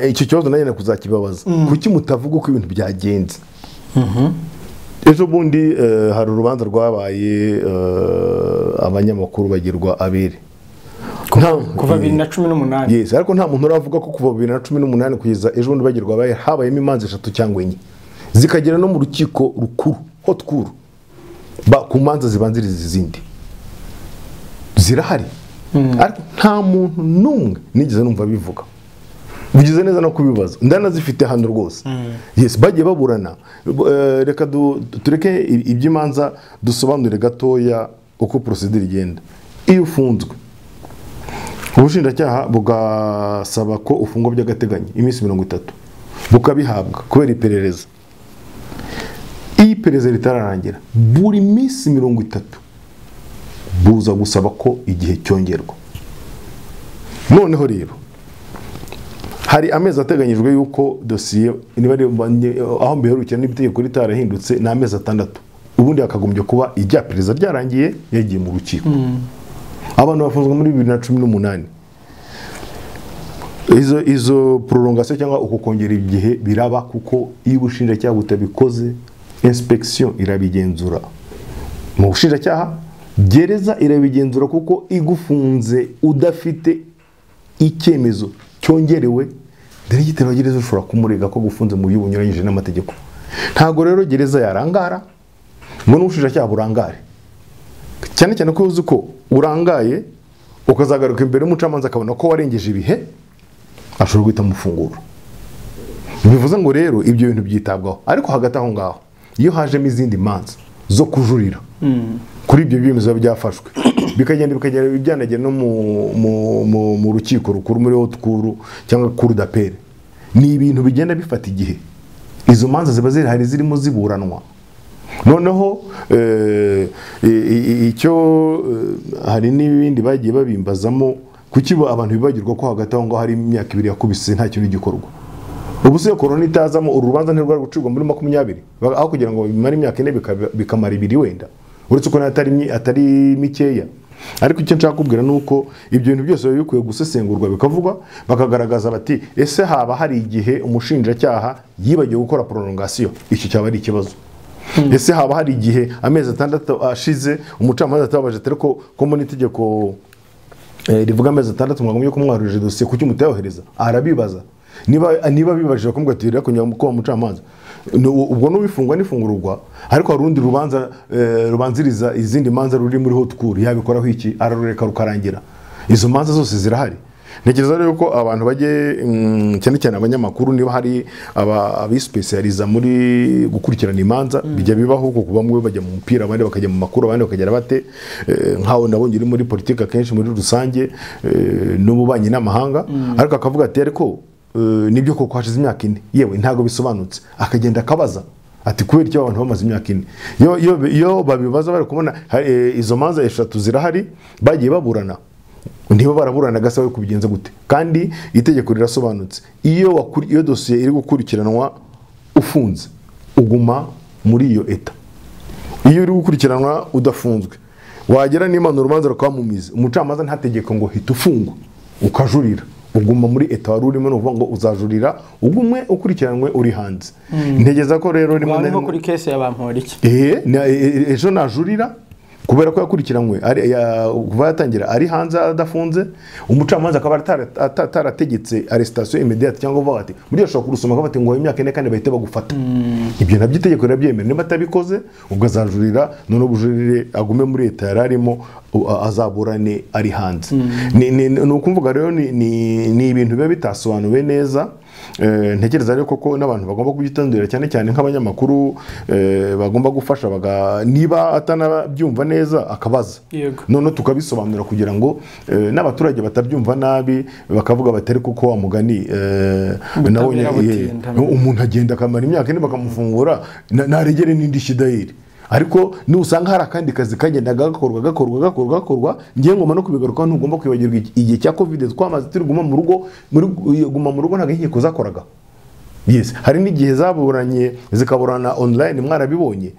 icyo kibazo nanjye nakuzakibabaza. Kuki mutavuga uko ibintu byagenze? Ejo bundi hari urubanza rwabaye, abanyamakuru bagirwa abere kuva 2018. Yes, ariko nta muntu uravuga ko kuva 2018 kugeza ejo bundi bagirwa abaye habayemo imanza 3 cyangwa 4 zikagera no mu rukiko rukuru haute cour, ku manza zibanziriza izindi zirahari. Ariko nta muntu n'umwe nigeze numva bivuga. Bigize neza no kubibaza, ndanazifite hano rwose. Yes, bagiye baburana. Reka tureke iby'imanza dusobanurire gatoya uko procedure igenda. Iyo ufunzwe, ubushinjacyaha bugasaba ko ufungwa by'agateganyo iminsi 30, bukabihabwa kubera iperereza. Iyi iperereza ritararangira, buri minsi 30 buza gusaba ko igihe cyongerwa. Noneho rero hari amezi ateganyijwe yuko dosiye aho mbiherukira n'ibitegeko ritarahindutse ni amezi 6. Ubundi hakagombye kuba ijya perereza ryarangiye yagiye mu rukiko. Abantu bafunzwe muri 2018. Izo prolongation cyangwa uko kongera igihe biraba kuko iyo ubushinjacyaha butabikoze, inspection irabigenzura. Mu bushinjacyaha, gereza irabigenzura kuko igufunze udafite icyemezo cyongerewe, Diregiteri wa gereza ushobora kumurega ko gufunze mu buryo bunyuranyije n'amategeko. Ntago rero gereza yarangara ngo n'ubushinjacyaha burangare. Cyane cyane ko uzi ko urangaye ukazagaruka imbere y'umucamanza akabona ko warengeje ibihe, ashobora guhita mufungura. Bivuze ngo rero ibyo bintu byitabwaho. Ariko hagati aho ngaho, iyo hajemo izindi manza zo kujurira kuri ibyo byemezo byafashwe, bikagenda byanagera no mu rukiko rukuru, muri haute cour cyangwa cour d'appel, ni ibintu bigenda bifata igihe. Izo manza ziba zihari zirimo ziburanwa. Noneho icyo hari n'ibindi bagiye babimbazamo, kuki abantu bibagirwa ko hagati aho ngaho hari imyaka 2 yakubise nta kintu gikorwa. Ubu se corona itazamo urubanza ntirwari gucirwa muri 20, aho kugira ngo bimare imyaka 4 bikamara 2 wenda, uretse ko atari mikeya. Ariko icyo nshaka kubwira nuko ibyo bintu byose biba bikwiye gusesengurwa bikavugwa, bakagaragaza bati ese haba hari igihe umushinjacyaha yibagiwe gukora prolongation, icyo cyaba ari ikibazo. Ese haba hari igihe amezi 6 ashize umucamanza atabaje ko mu itegeko rivuga amezi 6 mwagombye kumwaruje dosiye kuki mutayohereza, arabibaza. Niba bibajije ko mwatirira kunywa ko umucamanza, ubwo n'ubifungwa n'ifungurwa. Ariko hari urundi rubanza rubanziriza izindi manza ruri muri haute cour, yabikoraho iki, ararureka rukarangira. Izo manza zose zirahari. Ntekereza rero ko abantu bajye cyane cyane abanyamakuru, niba hari abispecializa muri gukurikirana imanza, bijya bibaho kuko bamwe bajya mu mupira, abandi bakajya mu makuru, abandi bakagera bate, nkaho nabonye uri muri politique akenshi muri rusange n'ububanyi n'amahanga. Ariko akavuga ati ariko nibyo koko hashize imyaka 4, yewe ntago bisobanutse, akagenda akabaza ati kubera icyo abantu bamaze imyaka 4. Iyo babibaza bari kubona izo manza 3 zirahari bagiye baburana, ndiba baraburana gasawe kubigenza gute, kandi itegeko rirasobanutse. Iyo dosiye iri gukurikiranwa ufunze, uguma muri iyo eta. Iyo uri gukurikiranwa udafunzwe, wagera n'Imana urubanza rukamumiza, umucamanza ntategeko ngo hita ufungwa, ukajurira uguma muri eta wari urimo no kuvuga ngo uzajurira ugumwe ukurikiranwe uri hanze ntegeza ko rero rimwe na rimwe kuri case y'abamporiki ejo najurira kubera ko yakurikiranwe kuva yatangira ari hanze adafunze umucamanza akaba atarategetse arrestation immediate cyangwa uvuga ati muri yo shaka kurusoma ko ngo imyaka 4 kandi bahite bagufata ibyo nabyo itegeko rirabyemera niba atabikoze ubwo azajurira none ubujurire agume muri leta yararimo azaburane ari hanze ni ukumvuga rero ni ibintu biba bitasobanuwe neza ntekereza rero koko n'abantu bagomba kugitandura cyane cyane nk'abanyamakuru bagomba gufasha niba atanabyumva neza akabaza none tukabisobanura kugira ngo n'abaturage batabyumva nabi bakavuga batari kuko wa mugani nawe umuntu agenda akamara imyaka ine bakamufungura naregere n'indi shidahiri ariko ni usanga hari akandi kazi kagendaga gakorwa ngiye ngoma no kubigaruka ntugomba kwibagirwa igihe cya covid twamaze turi guma mu rugo ntago inkiko zakoraga yes hari n'igihe zaburanye zikaburana online mwarabibonye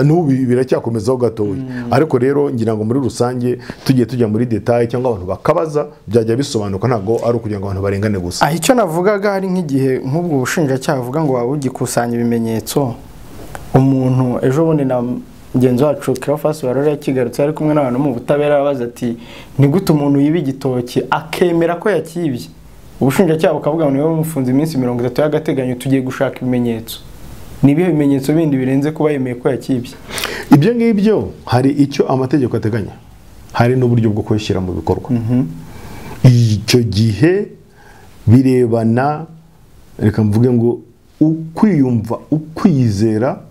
n'ubu biracyakomezaho gatoya ariko rero ngira ngo muri rusange tugiye tujya muri detail cyangwa abantu bakabaza byajya bisobanuka ntago ari ukugira ngo abantu barengane gusa icyo navugaga hari nk'igihe nk'ubwo bushinjacyaha buvuga ngo waba ugikusanya ibimenyetso umuntu ejo bundi na mugenzi wacu Kirafasi warore yakigarutse ari kumwe n'abantu mu butabera babaza ati ni gute umuntu yiba igitoki akemera ko yakibye ubushinjacyaha bukavuga ngo niwe mufunze iminsi 30 y'agateganyo tugiye gushaka ibimenyetso nibihe bimenyetso bindi birenze kuba yemeye ko yakibye ibyo ngibyo hari icyo amategeko ateganya hari n'uburyo bwo kwishyira mu bikorwa icyo gihe birebana reka mvuge ngo ukwiyumva ukwizera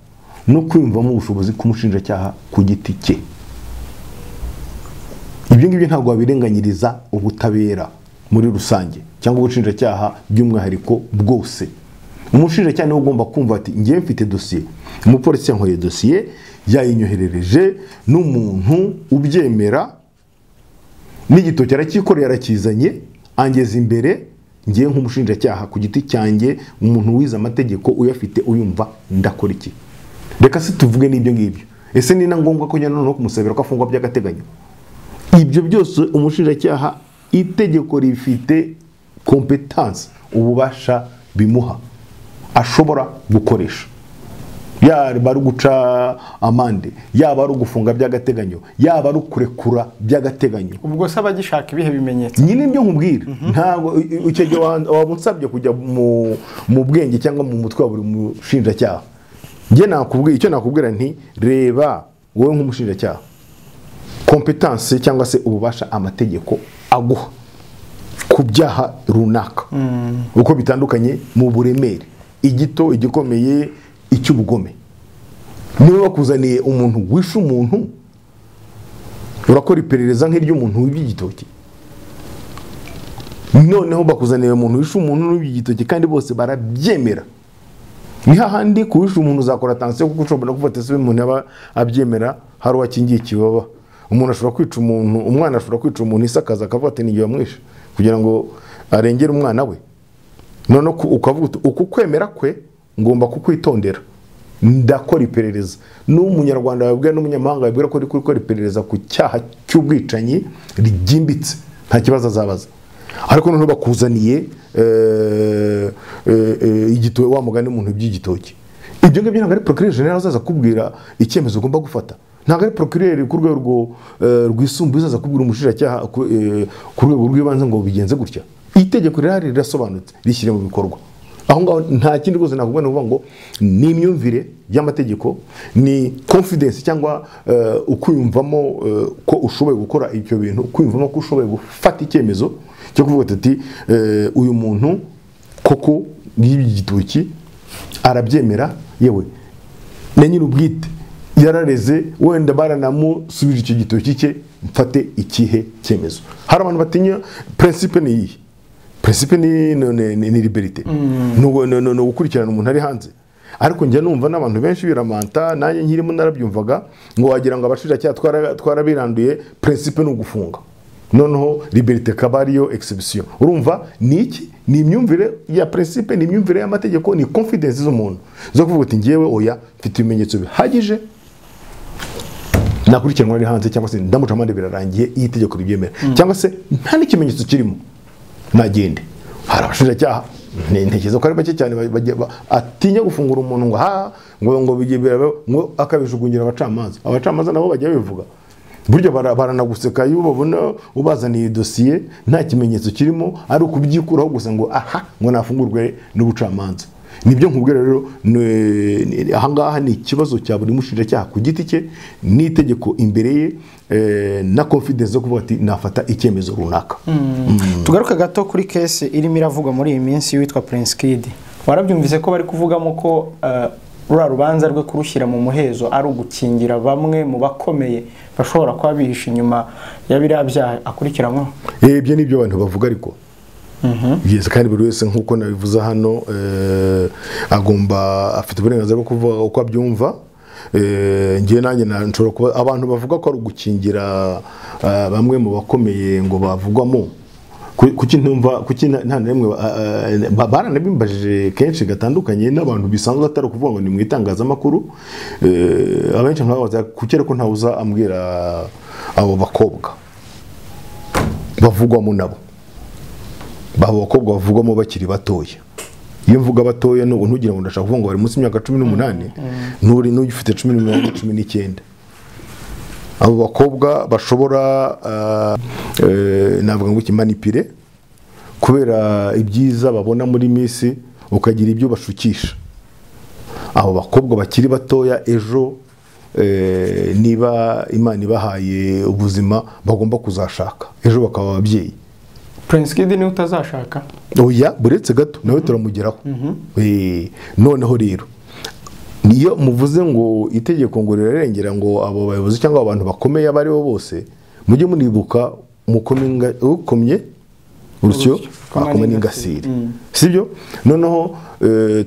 no kwiyumvamo ubushobozi k'umushinjacyaha ku giti cye ibyo ngibyo ntabwo wabirenganyiriza ubutabera muri rusange cyangwa ubushinjacyaha by'umwihariko bwose umushinjacyaha niwe ugomba kumva ati ngiye mfite dosiye umupolisi yankoreye dosiye yayinyoherereje n'umuntu ubyemera n'igitoki arakikoreye arakizanye angeza imbere ngiye nk'umushinjacyaha ku giti cyanjye umuntu wize amategeko uyafite uyumva ndakora iki reka se tuvuge n'ibyo ngibyo ese ni na ngombwa ko njyana no kumusabira ko afungwa by'agateganyo ibyo byose umushinjacyaha itegeko rifite competence ububasha bimuha ashobora gukoresha yaba ari guca amande yaba ari gufunga by'agateganyo yaba ari kurekura by'agateganyo ubwo se abagishaka ibihe bimenyetso nyine ibyo nkubwira ntago icyo gihe wamusabye kujya mu bwenge cyangwa mu mutwe wa buri mushinjacyaha nge nakubwira icyo nakubwira nti reba wowe nk'umushinjacyaha competence cyangwa se ububasha amategeko aguha ku byaha runaka uko bitandukanye mu buremere igito igikomeye icy'ubugome niba bakuzaniye umuntu wishe umuntu urakora iperereza nk'iry'umuntu w'iby'igitoki noneho bakuzaniye umuntu wishe umuntu w'iby'igitoki kandi bose barabyemera ni hahandi kuwisha umuntu uzakora attention kuko ushobora gufata se umuntu aba abyemera hari wakingiye ikibaba umuntu ashobora kwica umuntu umwana ashobora kwica umuntu isakaza akavuga ati nigiye amwisha kugira ngo arengere umwana we none ukavuga uku kwemera kwe ngomba kukwitondera ndakora iperereza n'umunyarwanda babwira n'umunyamahanga babwira ko ari gukora iperereza ku cyaha cy'ubwicanyi rigimbitse nta kibazo azabaza ariko noneho bakuzaniye igitoki wa mugani umuntu by'igitoki ibyo ngibyo ntabwo ari procureur general azaza kubwira icyemezo ugomba gufata ntabwo ari procureur ku rwego rwisumbuye azaza kubwira umushinjacyaha ku rwego rw'ibanze ngo bigenze gutya itegeko rihari rirasobanutse rishyire mu bikorwa aho ngaho nta kindi rwose nakubwira ni ukuvuga ngo ni imyumvire y'amategeko ni confidence cyangwa ukwiyumvamo ko ushoboye gukora ibyo bintu kwiyumvamo ko ushoboye gufata icyemezo cyo kuvuga ati uyu muntu koko y'igitoki arabyemera yewe na nyir'ubwite yarareze wenda baranamusubije icyo gitoki cye mfate ikihe cyemezo hari abantu batinya principe ni iyi principe ni liberté no gukurikirana umuntu ari hanze ariko njya numva n'abantu benshi biramanta nanjye nkirimo narabyumvaga ngo wagira ngo abashiracyaha twarabiranduye principe no gufunga noneho liberté kabariyo exception urumva ni iki ni imyumvire ya principe ni imyumvire y'amategeko ni confidence z'umuntu zo kuvuga ati ngiyewe oya mfite ibimenyetso bihagije nakurikiranwa ari hanze cyangwa se ndamuca amande birarangiye iyi tegeko ribyemera cyangwa se nta n'ikimenyetso kirimo nagende. Hari abashinjacyaha ntekereza ko ari bake cyane atinya gufungura umuntu ngo bigebera ngo akabijugunyira abacamanza nabo bajya bivuga buryo baranaguseka iyo babona ubazaniye dosiye nta kimenyetso kirimo ari ukubyikuraho gusa ngo ngo nafungurwe n'ubucamanza. Nibyo nkubwira rero ahangaha ni ikibazo cya buri mushinjacyaha ku giti cye n'itegeko imbere ye na confidence zo kuvuga ati nafata icyemezo runaka. Tugaruka gato kuri case irimo iravugwa muri iyi minsi witwa Prince Kid. Warabyumvise ko bari kuvugamo ko rura rubanza rwe kurushyira mu muhezo ari ugukingira bamwe mu bakomeye bashobora kuba bihisha inyuma ya biriya byaha akurikiranwaho. Ibyo nibyo abantu bavuga ariko yes, kandi buri wese nkuko nabivuze hano agomba afite uburenganzira bwo kuvuga uko abyumva. Ngiye nanjye nshobora kuba abantu bavuga ko ari ugukingira bamwe mu bakomeye ngo bavugwamo kuki nta nemwe baranabimbajije kenshi gatandukanye n'abantu bisanzwe atari kuvuga ngo ni mu itangazamakuru. Abenshi nkabaza kuki ko ntawuza ambwira abo bakobwa bavugwamo nabo bakobwa bavugwamo bakiri batoya. Iyo mvuga batoya no ntugira ngo ndashaka kuvuga ngo bari munsi y'imyaka 18 n'uri n'ugifite 19. Abo bakobwa bashobora navuga ngo kimanipire kubera ibyiza babona muri misi ukagira ibyo bashukisha. Abo bakobwa bakiri batoya ejo niba Imana ibahaye ubuzima bagomba kuzashaka ejo bakaba ababyeyi. Prince Kid ni utazashaka oya buretse gato nawe turamugeraho. Noneho rero niyo muvuze ngo itegeko ngo rirarengera ngo abo bayobozi cyangwa abantu bakomeye abari bo bose mujye munibuka ukomye urusyo akomeye n'ingasire sibyo. Noneho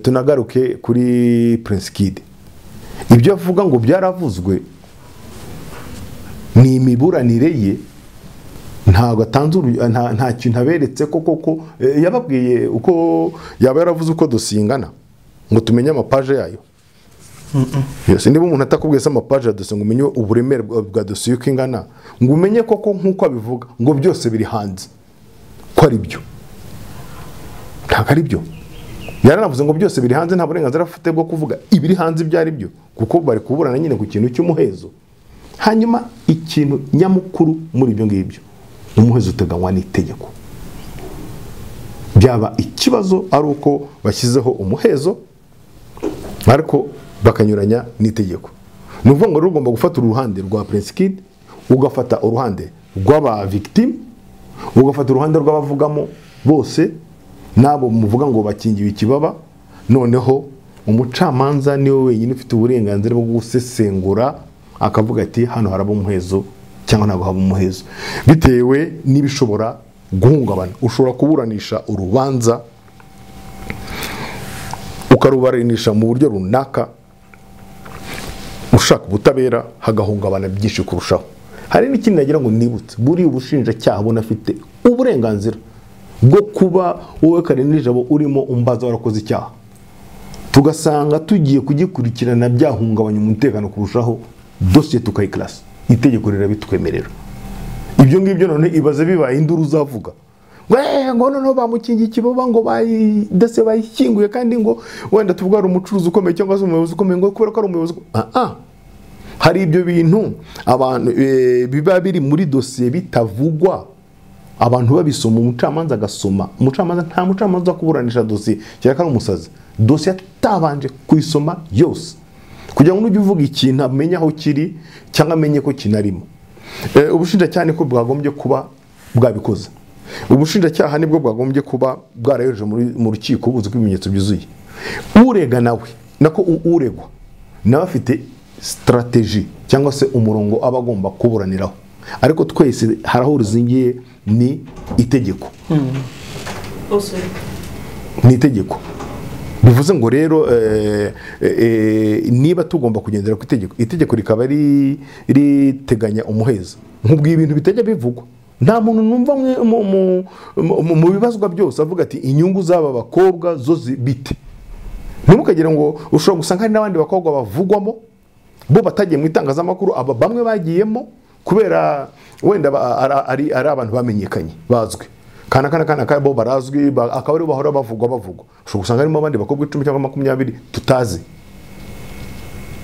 tunagaruke kuri Prince Kid. Ibyo avuga ngo byaravuzwe ni imiburanire ye ntago atanzuru nta kintu aberetse koko yababwiye uko yaba yaravuze uko dosingana ngo tumenye amapaje yayo. Yes, niba umuntu atakubwiye se amapaje ya dosiye ngo umenye uburemere bwa dosiye uko ingana ngo umenye koko nkuko abivuga ngo byose biri hanze ko ari byo ntabwo ari byo. Yaranavuze ngo byose biri hanze nta burenganzira afite bwo kuvuga ibiri hanze ibyo ari byo kuko bari kuburana nyine ku kintu cy'umuhezo. Hanyuma ikintu nyamukuru muri ibyo ngibyo umuhezo uteganywa n'itegeko. Byaba ikibazo ari uko bashyizeho umuhezo ariko bakanyuranya n'itegeko. Nuvuga ngo rugomba gufata uruhande rwa Prince Kid ugafata uruhande rw'aba victim ugafata uruhande rw'abavugamo bose nabo muvuga ngo bakingiwe ikibaba. Noneho umucamanza niwe wenyine ufite uburenganzira bwo gusesengura akavuga ati hano haraba umuhezo cyangwa ntabwo haba umuhezo bitewe n'ibishobora guhungabana. Ushobora kuburanisha urubanza ukarubaranisha mu buryo runaka ushaka ubutabera hagahungabana byinshi kurushaho. Hari n'ikindi nagira ngo nibutse buri ubushinjacyaha bunafite uburenganzira bwo kuba wowe karenijabo urimo umbaza warakoze icyaha tugasanga tugiye kugikurikirana byahungabanya umutekano kurushaho dosiye tukayiklasa itegeko rirabitwemerera. Ibyo ngibyo none ibaze bibaye induru uzavuga ngo noneho bamukingiye ikibaba ngo dosiye bayikinguye kandi ngo wenda tuvuga ari umucuruzi ukomeye cyangwa se umuyobozi ukomeye ngo kubera ko ari umuyobozi. Hari ibyo bintu abantu biba biri muri dosiye bitavugwa abantu babisoma umucamanza agasoma. Umucamanza nta mucamanza kuburanisha dosiye cyangwa ari umusazi dosiye atabanje kuyisoma yose kugira ngo ujye uvuga ikintu amenye aho kiri cyangwa amenye ko kinarimo. Ubushinjacyaha ko bwagombye kuba bwabikoze. Ubushinjacyaha nibwo bwagombye kuba bwarayoje mu rukiko buzi ko ibimenyetso byuzuye. Urega nawe nako uregwa nawe afite strategy cyangwa se umurongo abagomba kuburaniraho. Ariko twese haraho ruzingiye ni itegeko. Ni itegeko. Bivuze ngo rero niba tugomba kugendera ku itegeko rikaba riteganya umuhezo nk'ubwo ibintu bitajya bivugwa. Nta muntu numva mu bibazwa byose avuga ati inyungu z'aba bakobwa zo bite. Ntimukagira ngo ushobora gusanga hari n'abandi bakobwa bavugwamo bo batagiye mu itangazamakuru, aba bamwe bagiyemo kubera wenda ari abantu bamenyekanye bazwi, kana bo barazwi, akaba ari bahora bavugwa. Ushobora gusanga harimo abandi bakobwa 10 cyangwa 20 tutazi,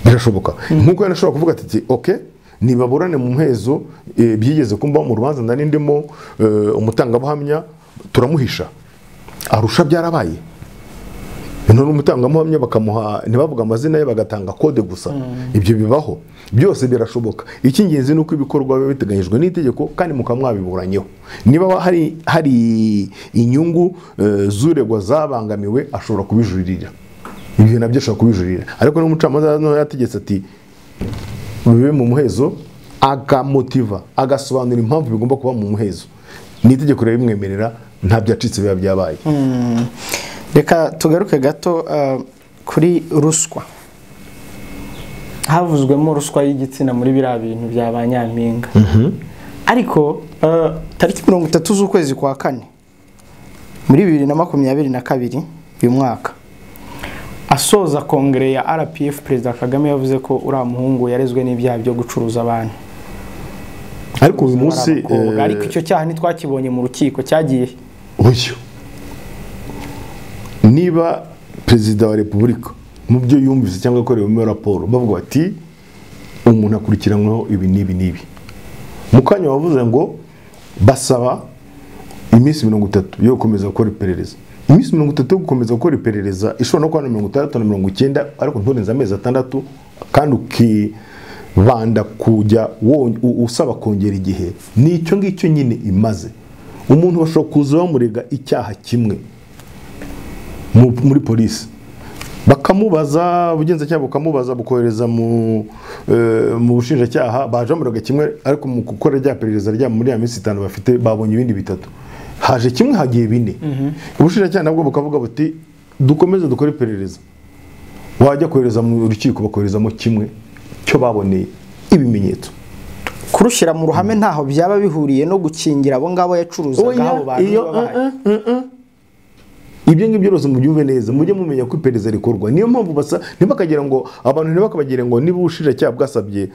birashoboka. Nkuko yanashobora kuvuga ati okay, nibaburane mu muhezo, byigeze kumba mu rubanza ndani ndimo umutangabuhamya turamuhisha, Arusha byarabaye, none umutangabuhamya bakamuha ntibavuga amazina ye, bagatanga kode gusa. Ibyo bibaho, byose birashoboka. Icy'ingenzi nuko ibikorwa biba biteganyijwe n'itegeko kandi mukamwabiburanyeho. Niba hari inyungu zuregwa zabangamiwe, ashobora kubijuririra. Ibyo nabyo ashobora kubijuririra, ariko n'umucamanza no yategetse ati bibe mu muhezo, agamotiva, agasobanura impamvu bigomba kuba mu muhezo. N'itegeko rero bimwemerera, nta byacitse biba byabaye. Reka tugaruke gato kuri ruswa. Havuzwemo ruswa y'igitsina muri biriya bintu bya ba Nyampinga. Ariko tariki 30 z'ukwezi kwa 4 muri 2022 uyu mwaka, asoza kongere ya RPF, Perezida Kagame yavuze ko uriya muhungu yarezwe n'ibyaha byo gucuruza abantu. Ariko uyu munsi ariko icyo cyaha ntitwakibonye mu rukiko, cyagiye uyu. Niba Perezida wa Repubulika mu byo yumvise cyangwa akorewe muri raporo bavuga bati umuntu akurikiranyweho ibi n'ibi, mukanya wavuze ngo basaba iminsi 30 yo gukomeza gukora iperereza. Iminsi 30 yo gukomeza gukora iperereza ishobora no kuba 60 na 90, ariko nturenza amezi 6, kandi ukibanda kujya usaba kongera igihe. Nicyo ngicyo nyine imaze. Umuntu bashobora kuza bamurega icyaha kimwe muri polisi, bakamubaza ubugenzacyaha, bukamubaza bukohereza mu bushinjacyaha, baje murega kimwe, ariko mu gukora rya perereza rya muri ya minsi 5 bafite babonye ibindi 3, haje kimwe hagiye 4. Ubushinjacyaha nabwo bukavuga buti dukomeze dukore iperereza, wajya kohereza mu rukiko bakoherezamo kimwe cyo baboneye ibimenyetso. Kurushyira mu ruhame ntaho byaba bihuriye no gukingira abo ngabo yacuruzaga abo bantu. Ibyo ngibyo rose mubyumve neza, mujye mumenya ko iperereza rikorwa. Niyo mpamvu basa ntibakagira ngo abantu ntibakabagire ngo niba ubushinjacyaha bwasabye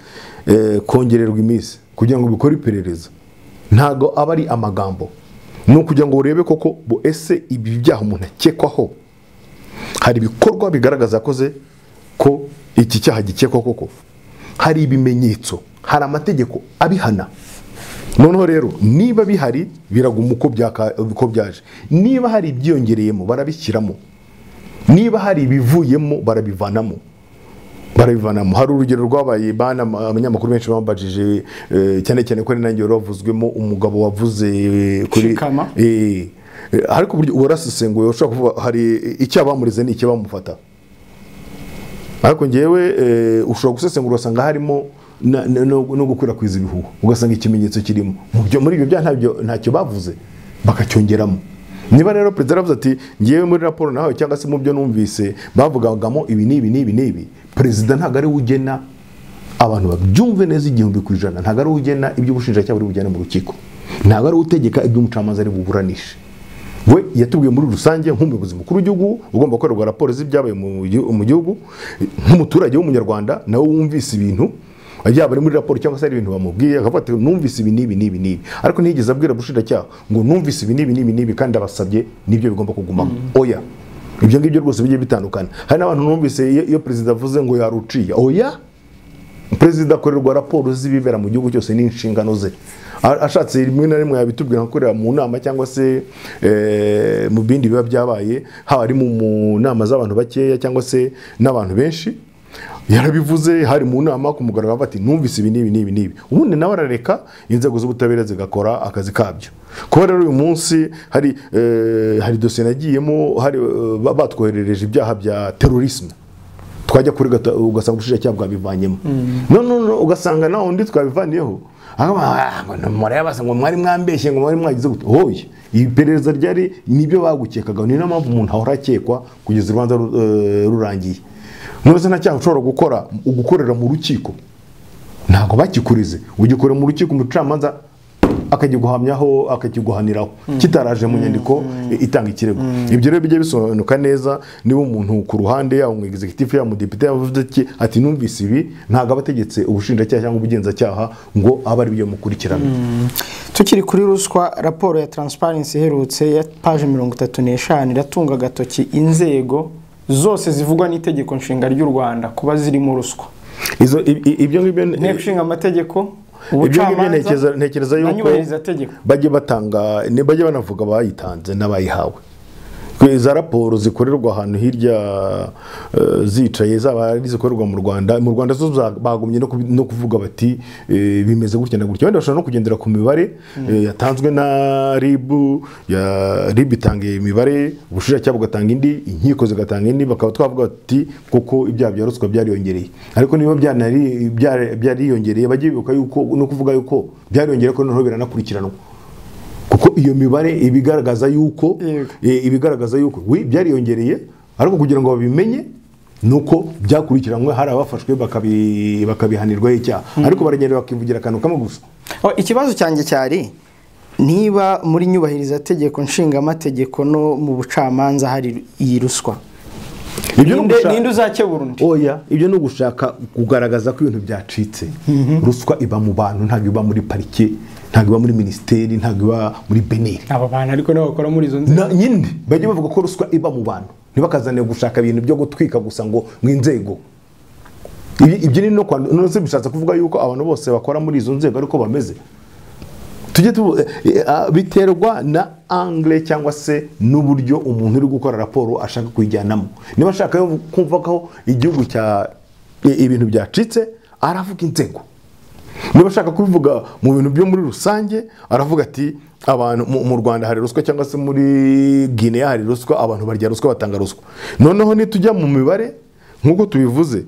kongererwa iminsi kugira ngo bikore iperereza, ntago aba ari amagambo. No kugira ngo urebe koko bo ese ibi byaha umuntu akekwaho hari ibikorwa bigaragaza akoze ko iki cyaha gikekwa koko, hari ibimenyetso, hari amategeko abihana. Noneho rero niba bihari biraguma uko byaje, niba hari ibyiyongereyemo barabishyiramo, niba hari ibivuyemo barabivanamo. Hari urugero rwabaye bana abanyamakuru benshi bambajije, cyane cyane ko nanjye rovuzwemo umugabo wavuze kuri ariko buryo warasesenguye ushaka kuvuga hari icyo abamurize ni icyo bamufata, ariko ngewe ushobora gusesengura ugasanga harimo no gukwirakwiza ibihuha, ugasanga ikimenyetso kirimo muri ibyo byaha ntacyo bavuze bakacyongeramo. Niba rero perezida aravuze ati ngewe muri raporo nawe cyangwa se mu byo numvise bavugagamo ibi n'ibi, perezida ntago ari ugena abantu babyumve neza 100%, ntago ari ugena ibyo ubushinjacyaha buri bujyane mu rukiko, ntago ari utegeka ibyo umucamanza ari buburanishe. We yatubwiye muri rusange nk'umuyobozi mukuru w'igihugu ugomba gukorerwa raporo z'ibyabaye mu gihugu, nk'umuturage w'umunyarwanda nawe wumvise ibintu yaba ari muri raporo cyangwa se ari ibintu bamubwiye akavuga ati numvise ibi n'ibi, ariko ntiyigeze abwira ubushinjacyaha ngo numvise ibi n'ibi kandi abasabye nibyo bigomba kugumamo. Oya, ibyo ngibyo rwose bigiye bitandukana. Hari n'abantu numvise iyo perezida avuze ngo yaruciye, oya, perezida akorerwa raporo z'ibibera mu gihugu cyose n'inshingano ze. Ashatse rimwe na rimwe yabitubwira nko mu nama cyangwa se mu bindi biba byabaye, haba ari mu nama z'abantu bakeya cyangwa se n'abantu benshi, yarabivuze hari mu nama ku mugaragaro bati numvise ibi n'ibi, ubundi nawe arareka inzego z'ubutabera zigakora akazi kabyo. Kuba rero uyu munsi hari dosiye nagiyemo, hari batwoherereje ibyaha bya terorisme, twajya kuri ugasanga ubushinjacyaha bwabivanyemo, none ugasanga naho undi twabivaniyeho ngo mwari mwambeshye ngo mwari mwagize gute. Hoye iperereza ryari nibyo bagukekaga, ni n'ampamvu umuntu ahora akekwa kugeza urubanza rurangiye. Nose nta cyaha ushobora gukorera mu rukiko, ntago bakikurize ugikorera mu rukiko, umucamanza akakiguhamyaho akakiguhaniraho kitaraje mu nyandiko itanga ikirego. Ibyo rero bijye bisobanuka neza niba umuntu ku ruhande yawo mu executive ya mu deputy yavuze ati numvise ibi ntago abategetse ubushinjacyaha cyangwa ubugenzacyaha ngo aba ari byo mukurikirana. Tukiri kuri ruswa, raporo ya Transparency iherutse ya page 35 iratunga agatoki inzego zose zivugwa n'itegeko nshinga ry'u Rwanda kuba zirimo ruswa. Ibyo ngibyo nteko nshinga amategeko ntekereza yuko bajye batanga bajye banavuga bayitanze n'abayihawe. Za raporo zikorerwa ahantu hirya zicaye zaba ari zikorerwa mu Rwanda zo bagumye no kuvuga bati bimeze gutya na gutya. Wenda bashobora no kugendera ku mibare yatanzwe na RIB itangiye imibare, ubushinjacyaha bugatanga indi, inkiko zigatanga indi, bakaba twavuga bati kuko ibyaha bya ruswa byariyongereye. Ariko niba byariyongereye bajye bibuka yuko no kuvuga yuko byariyongereye ko noneho biranakurikiranwa. Kuko iyo mibare ibigaragaza yuko byariyongereye, ariko kugira ngo babimenye nuko byakurikiranwe hari abafashwe bakabihanirwa icyaha, ariko baragenda bakivugira akantu kamwe gusa. Ikibazo cyanjye cyari niba muri nyubahiriza tegeko nshinga amategeko no mu bucamanza hari iyi ruswa, ninde uzakebura undi? Oya, ibyo no gushaka kugaragaza ko ibintu byacitse. Ruswa iba mu bantu, ntabwo iba muri parike, ntabwo iba muri ministeri, ntabwo iba muri beneri. Aba bantu ariko nabo bakora muri izo nzego nyine bajye bavuga ko ruswa iba mu bantu, ntibakazane gushaka ibintu byo gutwika gusa ngo inzego. Ibyo ni no se bishatse kuvuga yuko abantu bose bakora muri izo nzego ariko bameze. Tujye biterwa na angle cyangwa se n'uburyo umuntu uri gukora raporo ashaka kuyijyanamo. Niba ashaka kumva ko igihugu cya ibintu byacitse aravuga inzego. Niba ashaka kubivuga mu bintu byo muri rusange aravuga ati abantu mu Rwanda hari ruswa, cyangwa se muri Guinea hari ruswa, abantu barya ruswa batanga ruswa. Noneho nitujya mu mibare nkuko tubivuze,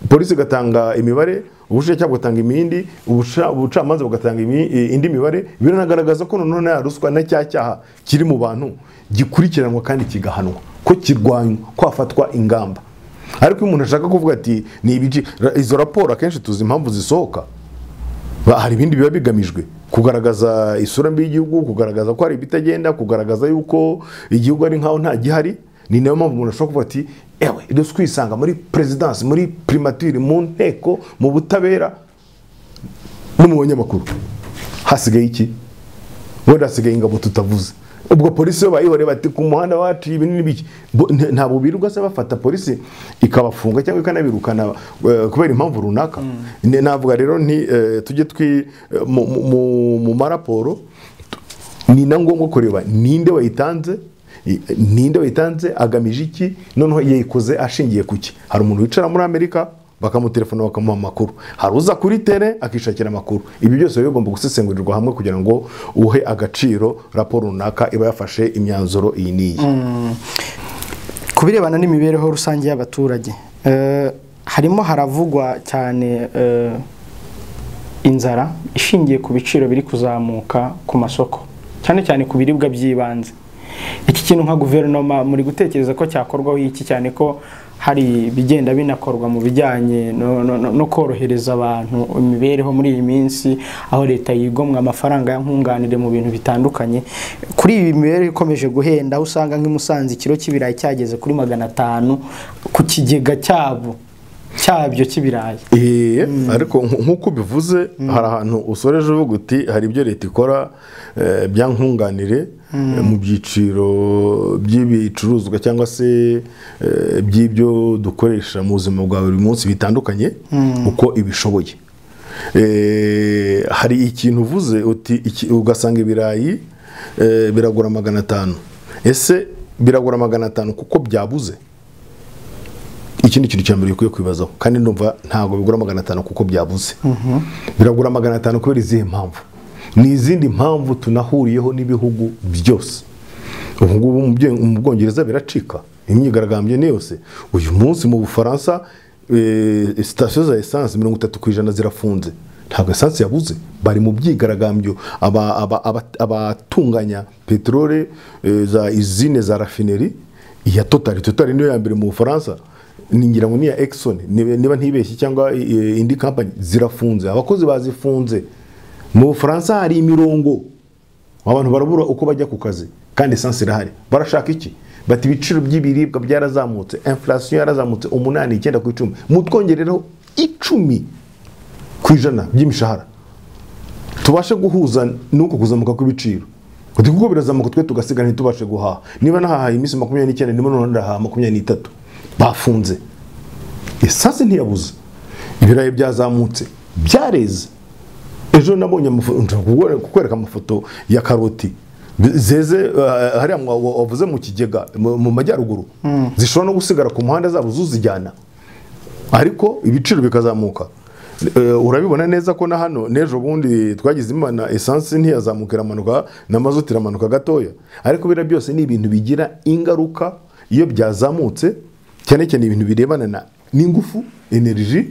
polisi gatanga imibare, ubushinjacyaha bugatanga imindi, ubucamanza bugatanga indi mibare, biranagaragaza ko noneho na ruswa na cyaha kiri mu bantu gikurikiranwa kandi kigahanwa, ko kirwanywa, ko hafatwa ingamba. Ariko umuntu ashaka kuvuga ati ni ibiki, izo raporo akenshi tuzi impamvu zisohoka, hari ibindi biba bigamijwe kugaragaza isura mbi y'igihugu, kugaragaza ko hari ibitagenda, kugaragaza yuko igihugu ari nkaho nta gihari. Ni nayo mpamvu umuntu ashobora kuvuga ati ewe twisanga muri presidence, muri primature, mu nteko, mu butabera no mu banyamakuru. Hasigaye iki? Wenda hasigaye ingabo tutavuze. Ubwo polisi yo bayihore bati ku muhanda wacu ibintu n'ibiki, ntabwo birirwa se bafata polisi ikabafunga cyangwa ikanabirukana kubera impamvu runaka. Navuga rero tujye mu maraporo ni na ngombwa kureba ninde wayitanze agamije iki, noneho yayikoze ashingiye kuki. Hari umuntu wicara muri Amerika bakamutelefona bakamuha amakuru, hari uza kuri tele akishakira amakuru. Ibi byose bigomba gusesengurirwa hamwe kugira ngo uhe agaciro raporo runaka iba yafashe imyanzuro iyi n'iyi. Kubirebana n'imibereho rusange y'abaturage, harimo haravugwa cyane inzara ishingiye ku biciro biri kuzamuka ku masoko, cyane cyane ku biribwa by'ibanze. Iki kintu nka guverinoma muri gutekereza ko cyakorwaho iki, cyane ko hari bigenda binakorwa mu bijyanye no korohereza abantu imibereho muri iyi minsi, aho leta yigomwa amafaranga ya nkunganire mu bintu bitandukanye. Kuri ibi mibereho ikomeje guhenda, usanga nk'imusanze ikiro cy'ibirayi cyageze kuri 500 ku kigega cyabyo cy'ibirayi. Ariko nk'uko bivuze, hari ahantu usoreje uvuga uti hari ibyo leta ikora bya nkunganire mu byiciro by'ibicuruzwa cyangwa se by'ibyo dukoresha mu buzima bwa buri munsi bitandukanye uko ibishoboye. Hari ikintu uvuze uti ugasanga ibirayi biragura 500. Ese biragura 500 kuko byabuze? Ikindi kintu cyambere ukwiye kwibazaho, kandi ndumva ntago bigura 500 kuko byabuze. Biragura 500 kubera izihe mpamvu? Ni izindi mpamvu tunahuriyeho n'ibihugu byose. Ubu mu Bwongereza biracika imyigaragambyo ni yose. Uyu munsi mu Bufaransa station za essence 30% zirafunze, ntabwo essence yabuze, bari mu byigaragambyo. Abatunganya petrole za izine za raffinerie ya Total niyo ya mbere mu Bufaransa, ningira ngo ni ya Exxon niba ntibeshye cyangwa indi company, zirafunze, abakozi bazifunze. mu Bufaransa hari imirongo abantu barabura uko bajya ku kazi kandi essence irahari. Barashaka iki? Bati ibiciro by'ibiribwa byarazamutse, inflation yarazamutse 8-9 ku 10, mutwongerereho 10% by'imishahara tubashe guhuza nuko kuzamuka kw'ibiciro. Kuko birazamuka twe tugasigana ntitubashe guhaha. Niba nahahaye iminsi 29 ndimo none ndahaha 23 bafunze. Essence ntiyabuze. Ibirayi byazamutse byareze. Ejo nabonye kukwereka amafoto ya karoti zeze hariya wavuze mu kigega mu majyaruguru zishobora no gusigara ku muhanda zabo zuzijyana, ariko ibiciro bikazamuka. Urabibona neza ko na hano nejo bundi twagize imana essence ntiyazamukira amanuka na mazuti iramanuka gatoya, ariko bira byose ni ibintu bigira ingaruka iyo byazamutse, cyane cyane ibintu birebana n'ingufu, energy,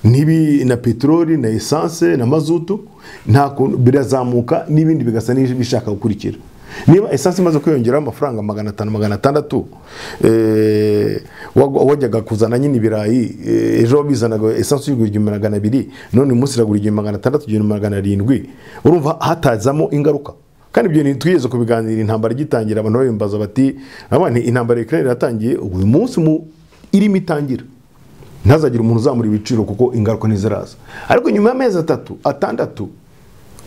nibi na petroli na essence na mazutu, ntako birazamuka n'ibindi bigasa n'ibishaka gukurikira. Niba essence imaze kwiyongera amafaranga 500 600, wajyaga kuzana nyine ibirayi ejo bizanaga essence y'igura 200, none umunsi iragura 600 700, urumva hatazamo ingaruka. Kandi ibyo nitwigeze kubiganira intambara gitangira, abantu babimbaza bati abana intambara Ukraine iratangiye uyu munsi mu irimo itangira ntazagira umuntu uzamura ibiciro kuko ingaruka ntiziraza, ariko nyuma y'amezi 3-6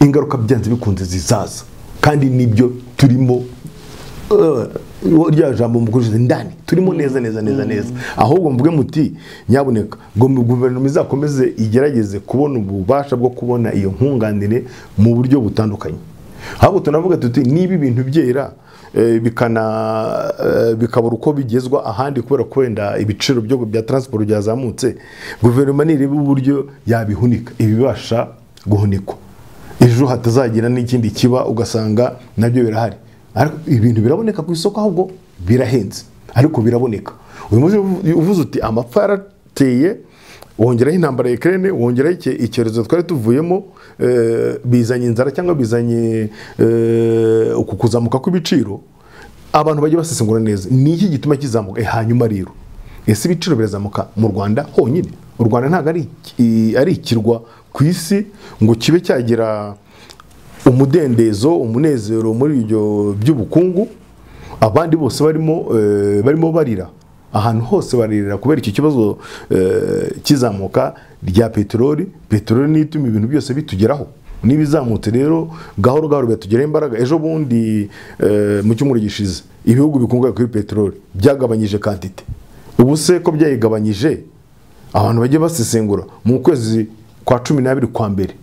ingaruka byanze bikunze zizaza. Kandi nibyo turimo rya jambo mukurije ndani turimo neza. Ahubwo mvuge muti nyabuneka ngo guverinoma izakomeze igerageze kubona ububasha bwo kubona iyo nkunganire mu buryo butandukanye. Ahubwo tunavuga tuti niba ibintu byera bikabura uko bigezwa ahandi kubera kwenda ibiciro byo bya transport byazamutse, guverinoma nireba uburyo yabihunika ibibasha guhunikwa, ejo hatazagira n'ikindi kiba ugasanga nabyo birahari. Ariko ibintu biraboneka ku isoko, ahubwo birahenze ariko biraboneka. Uyu munsi uvuze uti amapfa yarateye, wongeraho intambara ya Ukraine, wongeraho icyorezo twari tuvuyemo, bizanye inzara cyangwa bizanye uku kuzamuka kw'ibiciro, abantu bajye basesengura neza ni iki gituma kizamuka. Hanyuma rero ese ibiciro birazamuka mu Rwanda honyine? U Rwanda ntago ari ikirwa ku isi ngo kibe cyagira umudendezo umunezero muri ibyo by'ubukungu. Abandi bose barimo barira, ahantu hose baririra kubera iki kibazo kizamuka rya petroli n'ituma ibintu byose bitugeraho. Nibizamutse rero gahoro gahoro byatugera imbaraga. Ejo bundi mu cyumweru gishize ibihugu bikungahaye kuri petroli byagabanyije quantity. Ubu se ko byayigabanyije, abantu bajye basesengura mu kwezi kwa 12 kwa mbere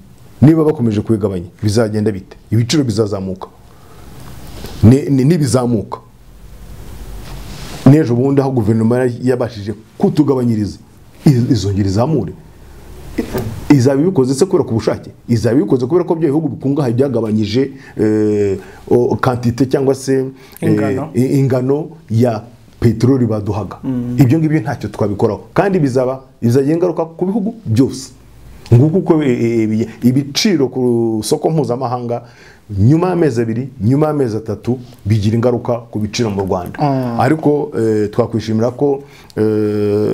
niba bakomeje kwigabanya bizagenda bite? Ibiciro bizazamuka nibizamuka. Nejo bundi aho guverinoma yabashije kutugabanyiriza izongera izamure, izabibikoze se kubera ku bushake? Izabibikoze kubera ko byo bihugu bikungahaye byagabanyije quantité cyangwa se ingano ya petroli baduhaga? Ibyo ngibyo ntacyo twabikoraho, kandi bizagira ingaruka ku bihugu byose. Nguko uko ibiciro ku soko mpuzamahanga nyuma y'amezi 2 nyuma y'amezi 3 bigira ingaruka ku biciro mu Rwanda. Ariko twakwishimira ko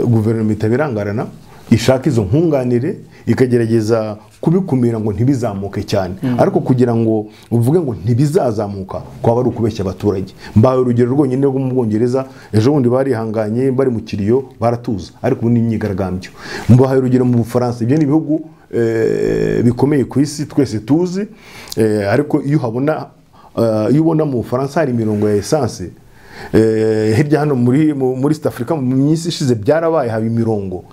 guverinoma itabirangarana, ishaka izo nkunganire ikagerageza kubikumira ngo ntibizamuke cyane. Ariko kugira ngo uvuge ngo ntibizazamuka kwaba ari ukubeshya abaturage. Mbaye urugero rwonyine rwo mu Bwongereza, ejo bundi barihanganye bari mu kiriyo baratuza, ariko ubu ni imyigaragambyo. Mbaye urugero mu Bufaransa, ibyo ni ibihugu bikomeye ku isi twese tuzi, ariko iyo ubona mu Bufaransa hari imirongo ya essence, hirya hano muri East Africa mu minsi ishize byarabaye haba imirongo,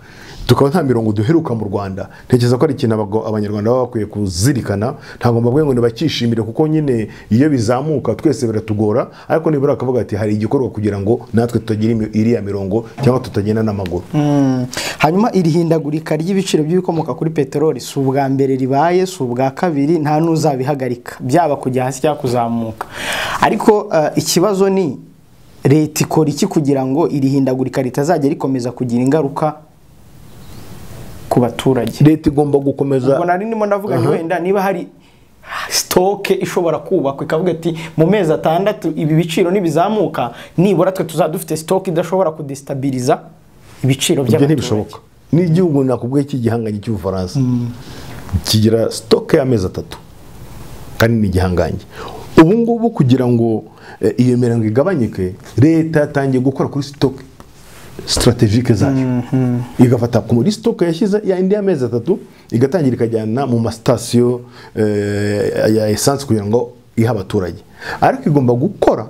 tukaba nta mirongo duheruka mu Rwanda. Ntekereza ko ari ikintu abanyarwanda baba bakwiye kuzirikana. Ntabwo mbabwiye ngo ntibakishimire kuko nyine iyo bizamuka twese biratugora, ariko nibura akavuga ati hari igikorwa kugira ngo natwe tutagira iriya mirongo cyangwa tutagenda n'amaguru. Hanyuma irihindagurika ry'ibiciro by'ibikomoka kuri petroli si ubwa mbere ribaye, si ubwa kabiri, nta n'uzabihagarika byaba kujya hasi cyangwa kuzamuka. Ariko ikibazo ni leta ikora iki kugira ngo irihindagurika ritazajya rikomeza kugira ingaruka ku baturage? Leta igomba gukomeza. Ubwo nari ndimo ndavuga ngo wenda niba hari stoke ishobora kubakwa ikavuga ati mu mezi 6 ibi biciro nibizamuka, nibura twe tuzadufite stoke idashobora kudestabiliza ibiciro by'abaturage. Ntibishoboka. N'igihugu nakubwiye iki gihanganye cy'Ubufaransa kigira stoke y'amezi 3 kandi ni igihangange. Ubu ngubu kugira ngo iyo mirongo igabanyike, leta yatangiye gukora kuri stock strategique zayo, igafata muri stock yashyize ya indi y'amezi 3 igatangira ikajyana mu masitasiyo ya essence kugira ngo ihe abaturage. Ariko igomba gukora,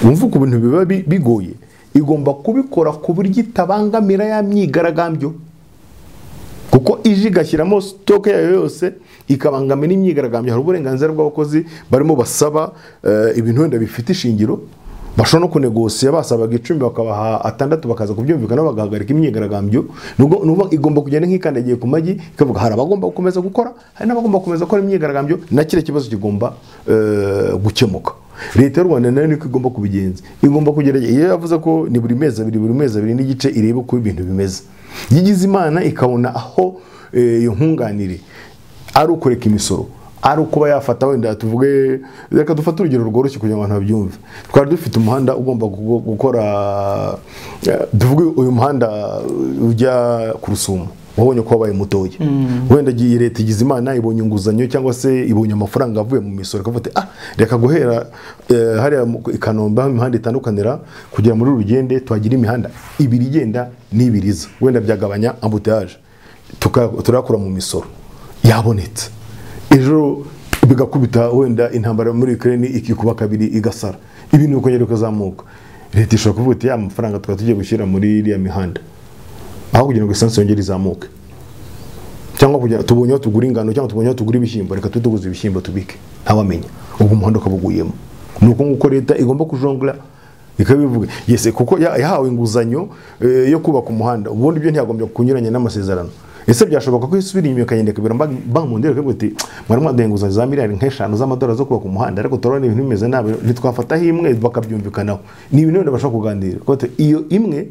wumva ku bintu biba bigoye, igomba kubikora ku buryo itabangamira ya myigaragambyo, kuko ije igashyiramo stock yayo yose ikabangamira imyigaragambyo. Hari uburenganzira bw'abakozi barimo basaba ibintu wenda bifite ishingiro, bashobora no kunegosiya, basabaga 10 bakabaha 6 bakaza kubyumvikana bagahagarika imyigaragambyo. Nubwo igomba kugenda nk'ikandagiye ku magi ikavuga hari abagomba gukomeza gukora, hari n'abagomba gukomeza gukora imyigaragambyo, na kire kibazo kigomba gukemuka. Leta y'u Rwanda nayo niko igomba kubigenza, igomba kugerageza. Iyo yavuze ko ni buri mezi abiri n'igice irebe uko ibintu bimeze, yigize imana ikabona aho iyo nkunganire ari ukureka imisoro, ari ukuba yafata wenda tuvuge, reka dufate urugero rworoshye kugira ngo abantu babyumve. Twari dufite umuhanda ugomba gukora, tuvuge uyu muhanda ujya ku Rusumo, wabonye ko wabaye mutoya, wenda leta igize imana ibonye inguzanyo cyangwa se ibonye amafaranga avuye mu misoro, ikavuga reka guhera hariya i Kanombe imihanda itandukanira kugira muri Rugende tuhagira imihanda 2 igenda n'ibiriza, wenda byagabanya embouteillage, turakura mu misoro yabonetse. Ejo bigakubita wenda intambara muri Ukraine ikikuba 2 igasara, ibintu bikongera kuzamuka. Leta ishobora kuvuga ati ya mafaranga tugiye gushyira muri iriya mihanda, aho kugira ngo essence yongere izamuke, cyangwa kugira tubonye tugura ingano, cyangwa tubonye tugura ibishyimbo, reka tutuguze ibishyimbo tubike, ntawamenya ubwo umuhanda ukabuguyemo. Nuko nguko leta igomba kujongla ikabivuga. Yese kuko yahawe inguzanyo yo kubaka umuhanda, ubundi ibyo ntiyagombye kunyuranya n'amasezerano. Ese byashoboka ko isubira inyuma kagende kabira bank mondial kavuga ati mwari mwadenguza za miliyari nk'eshanu z'amadolari zo kubaka umuhanda, ariko torone ibintu bimeze nabi, nitwafataho imwe bakabyumvikanaho. Ni ibintu wenda bashaka kuganira ko iyo imwe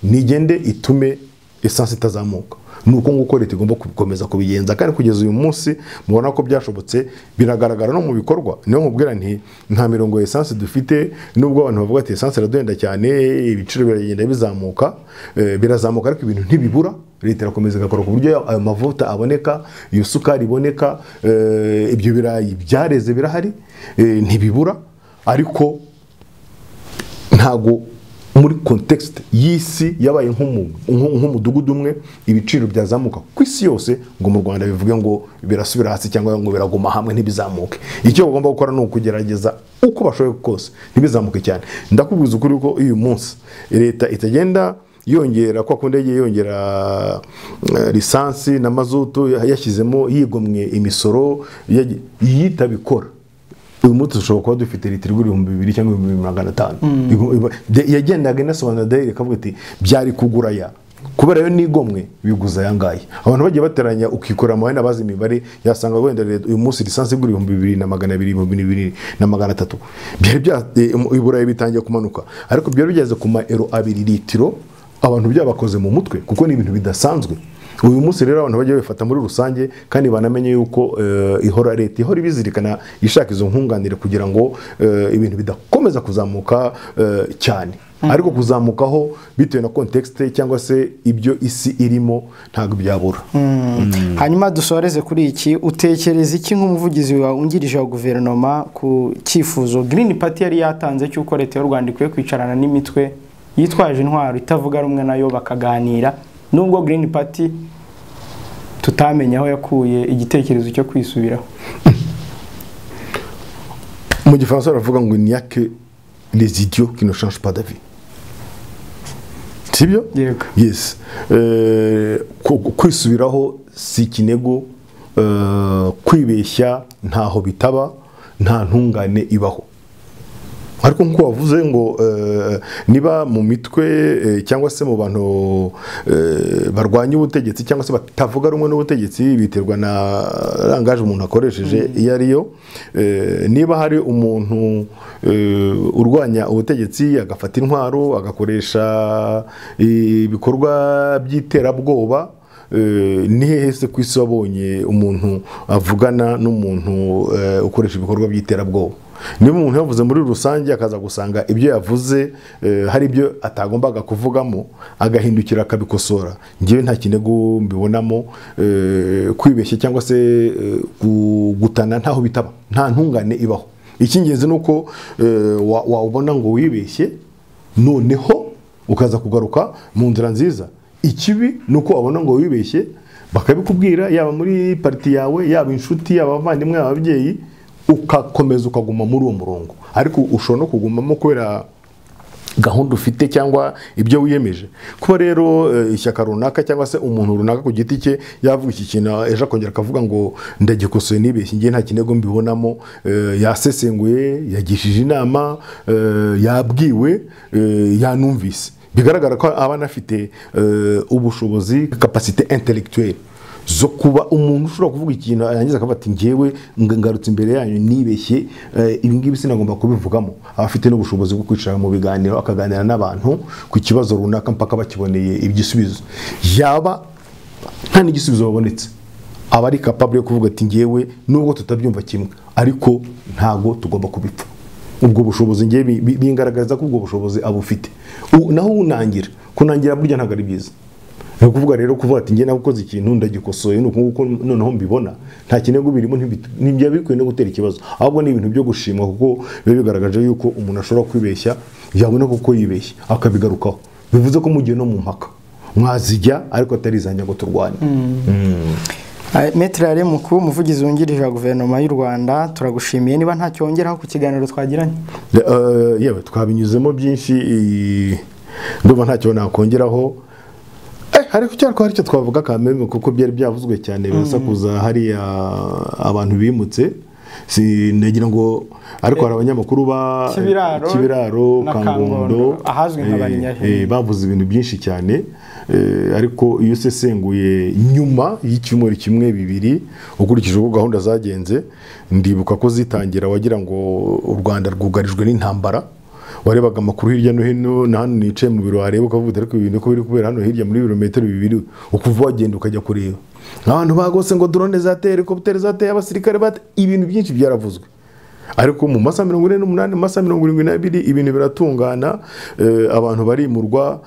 nigende itume essence itazamuka. Nuko nguko leta igomba gukomeza kubigenza, kandi kugeza uyu munsi mubona ko byashobotse, biragaragara no mu bikorwa. Niyo nkubwira nti nta mirongo essence dufite, nubwo abantu bavuga ati essence iradenda cyane, ibiciro biragenda bizamuka, birazamuka, ariko ibintu ntibibura. Leta irakomeza igakora ku buryo ayo mavuta aboneka, iyo sukari iboneka, ibyo birayi byareze birahari, ntibibura. Ariko ntago muri context y'isi yabaye nk'umudugudu umwe ibiciro byazamuka ku isi yose ngo mu Rwanda bivuge ngo birasubira hasi cyangwa ngo biraguma hamwe ntibizamuke. Icyo bagomba gukora ni ukugerageza uko bashoboye kose ntibizamuke cyane. Ndakubwiza ukuri ko uyu munsi leta itagenda yongera kwa kundege yongera lisansi na mazutu yashyizemo yigomwe imisoro yitabikora. Uyu munsi dushobora kuba dufite litiro 2,000 cyangwa 2,500. Yagendaga inasobanura daire kavuga ati byari kugura ya kubera yo nigomwe biguza yangaye. Abantu bagiye bateranya ukikora mu bana bazi imibare yasanga wenda uyu munsi lisansi igura 2,200 2,300. Byari bya iburayi bitangiye kumanuka, ariko byari bigeze ku euro 2 litiro. Abantu byabakoze mu mutwe kuko ni ibintu bidasanzwe. Uyu munsi rero abantu bajya bifata muri rusange, kandi banamenye yuko ihora leta ihora ibizirikana ishaka izo nkunganire kugira ngo ibintu bidakomeza kuzamuka cyane, ariko kuzamukaho bitewe na context cyangwa se ibyo isi irimo ntago byabura. Hanyuma dusoreze kuri iki, utekereza iki nk'umuvugizi wa ungirije wa guverinoma ku cyifuzo Green Party yari yatanze cy'uko leta y'u Rwanda ikwiye kwicarana n'imitwe yitwaje intwaro itavuga rumwe nayo bakaganira, nubwo Green Party tutamenya aho yakuye igitekerezo cyo kwisubiraho? Mu gifaransa baravuga ngo ni yake les idiots qui ne changent pas d'avis. Sibyo? Yego. Yes. Kwisubiraho si kinego, kwibeshya ntaho bitaba, nta ntungane ibaho. Ariko nko wavuze ngo niba mu mitwe cyangwa se mu bantu barwanya ubutegetsi cyangwa se batavuga rumwe n'ubutegetsi biterwa na rangaje umuntu akoresheje iyo ariyo, niba hari umuntu urwanya ubutegetsi agafata intwaro agakoresha ibikorwa by'iterabwoba, ni hehe se ku isi wabonye umuntu avugana n'umuntu ukoresha ibikorwa by'iterabwoba? niba umuntu yavuze muri rusange akaza gusanga ibyo yavuze hari ibyo atagombaga kuvugamo agahindukira akabikosora, ngewe nta kinego mbibonamo. Kwibeshya cyangwa se gutana ntaho bitaba, nta ntungane ibaho. Icy'ingenzi ni uko wabona ngo wibeshye noneho ukaza kugaruka mu nzira nziza. Ikibi ni uko wabona ngo wibeshye bakabikubwira, yaba muri parti yawe, yaba inshuti, yaba abavandimwe, yaba ababyeyi, ukakomeza ukaguma muri uwo murongo. Ariko ushobora no kugumamo kubera gahunda ufite cyangwa ibyo wiyemeje. Kuba rero ishyaka runaka cyangwa se umuntu runaka ku giti cye yavuga iki kintu ejo akongera akavuga ngo ndagikosoye nibeshye, ngiye nta kinego mbibonamo. Yasesenguye, yagishije inama, yabwiwe, yanumvise. Bigaragara ko aba anafite ubushobozi, capacité intellectuelle zo kuba umuntu ushobora kuvuga ikintu arangiza akavuga ati ngewe ngarutse imbere yanyu nibeshye, ibi ngibi sinagomba kubivugamo. Abafite n'ubushobozi bwo kwicara mu biganiro akaganira n'abantu ku kibazo runaka mpaka bakiboneye igisubizo. Yaba nta n'igisubizo babonetse, aba ari capable yo kuvuga ati ngewe nubwo tutabyumva kimwe ariko ntago tugomba kubipfa. Ubwo bushobozi ngewe bingaragaza ko ubwo bushobozi abufite. Naho kunangira burya ntago ari byiza. Ni kuvuga rero kuvuga ati ngiye nagukoze ikintu ndagikosoye nuko noneho mbibona, nta kinego birimo, ntibya bikwiye no gutera ikibazo. Ahubwo ni ibintu byo gushimwa kuko biba bigaragaje yuko umuntu ashobora kwibeshya, yabona kuko yibeshya akabigarukaho. Bivuze ko mugiye no mu mpaka mwazijya ariko atarizanya ngo turwane. Maître Alain Mukuru, umuvugizi wungirije wa guverinoma y'u Rwanda, turagushimiye. Niba nta cyongeraho ku kiganiro twagiranye? Yewe twabinyuzemo byinshi, ndumva nta cyo nakongeraho. Ariko cyariko hari cyo twavuga kameme kuko byari byavuzwe cyane birasakuza hari abantu bimutse. Sinagira ngo ariko hari abanyamakuru ba Kibiraro, Kangondo, ahazwi nk'abanyahe, bavuze ibintu byinshi cyane. Ariko iyo sesenguye nyuma y'icyumweru kimwe bibiri ukurikije uko gahunda zagenze, ndibuka ko zitangira wagira ngo u Rwanda rwugarijwe n'intambara. Warebaga amakuru hirya no hino, na hano nicaye mu biro wareba ukavuga ariko ibintu ko biri kubera hano hirya muri birometero 2 ukuva wagenda ukajya kureba abantu bagose ngo drone zateye, helicopter zateye, abasirikare bate, ibintu byinshi byaravuzwe. Ariko mu masaha 48 masaha 72 ibintu biratungana. Abantu barimurwa,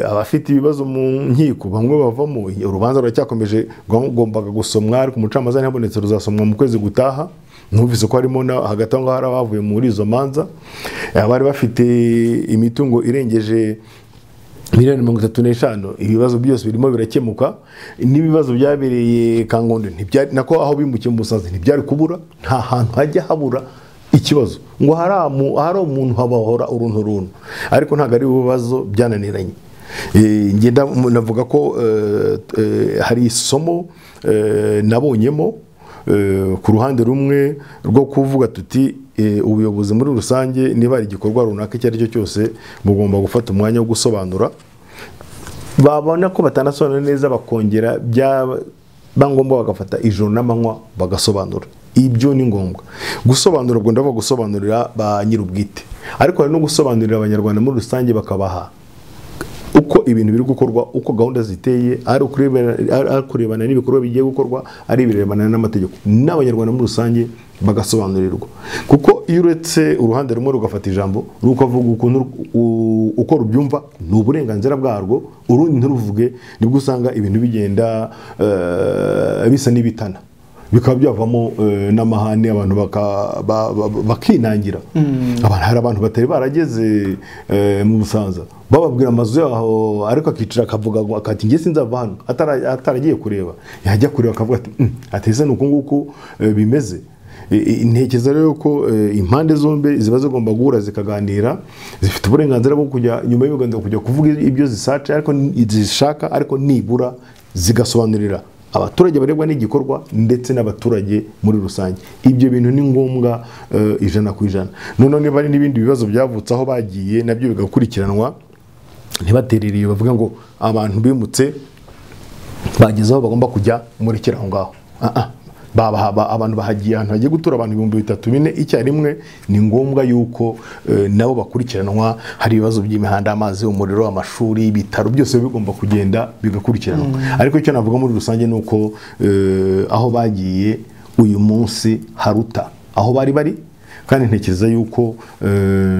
abafite ibibazo mu nkiko bamwe bavamo. Urubanza ruracyakomeje, rwagombaga gusomwa ariko umucamanza ntabonetse, ruzasomwa mu kwezi gutaha. Numvise ko harimo hagati aho ngaho bavuye muri izo manza, abari bafite imitungo irengeje miliyoni 35. Ibibazo byose birimo birakemuka. N'ibibazo byabereye Kangondo ntibyari nako aho bimukiye mu Musanze ntibyari kubura. Nta hantu hajya habura ikibazo ngo hari umuntu habahora uruntu. Ariko ntago ari ibibazo byananiranye. Ngenda navuga ko hari isomo nabonyemo ku ruhande rumwe rwo kuvuga tuti ubuyobozi muri rusange niba ari igikorwa runaka icyo ari cyo cyose mugomba gufata umwanya wo gusobanura. Babona ko batanasobanura neza bakongera bangombwa bagafata ijoro n'amanywa bagasobanura. Ibyo ni ngombwa. Gusobanura ubwo ndavuga gusobanurira ba nyirubwite, ariko hari no gusobanurira abanyarwanda muri rusange bakabaha uko ibintu biri gukorwa, uko gahunda ziteye, ari kurebana n'ibikorwa bigiye gukorwa, ari birebana n'amategeko, n'abanyarwanda muri rusange bagasobanurirwa. Kuko iyo uretse uruhande rumwe rugafata ijambo rukavuga ukuntu uko rubyumva ni uburenganzira bwarwo, urundi ntiruvuge, nibwo usanga ibintu bigenda bisa n'ibitana, bikaba byavamo n'amahane, abantu bakinangira. Hari abantu batari barageze mu Busanza bababwira amazu yaho, ariko akicara akavuga ngo akati ngiye sinzava hano, ataragiye kureba. Yajya kureba akavuga ati ateze nuko nguko bimeze. Intekeza rero ko impande zombe ziba zigomba guhura zikaganira, zifite uburenganzira bwo kujya nyuma y'ubuganira kujya kuvuga ibyo zisaca, ariko zishaka, ariko nibura zigasobanurira abaturage barebwa n'igikorwa ndetse n'abaturage muri rusange. Ibyo bintu ni ngombwa 100%. None niba ari n'ibindi bibazo byavutse aho bagiye nabyo bigakurikiranwa, ntibaterereye bavuga ngo abantu bimutse bagezeho bagomba kujya muri kiraho ngaho. Abantu bahagiye ahantu hagiye gutura abantu 3,000 icyarimwe, ni ngombwa yuko nabo bakurikiranwa. Hari ibibazo by'imihanda, amazi, umuriro, amashuri, ibitaro, byose bigomba kugenda bigakurikiranwa. Ariko icyo navuga muri rusange nuko aho bagiye uyu munsi haruta aho bari kandi ntekereza yuko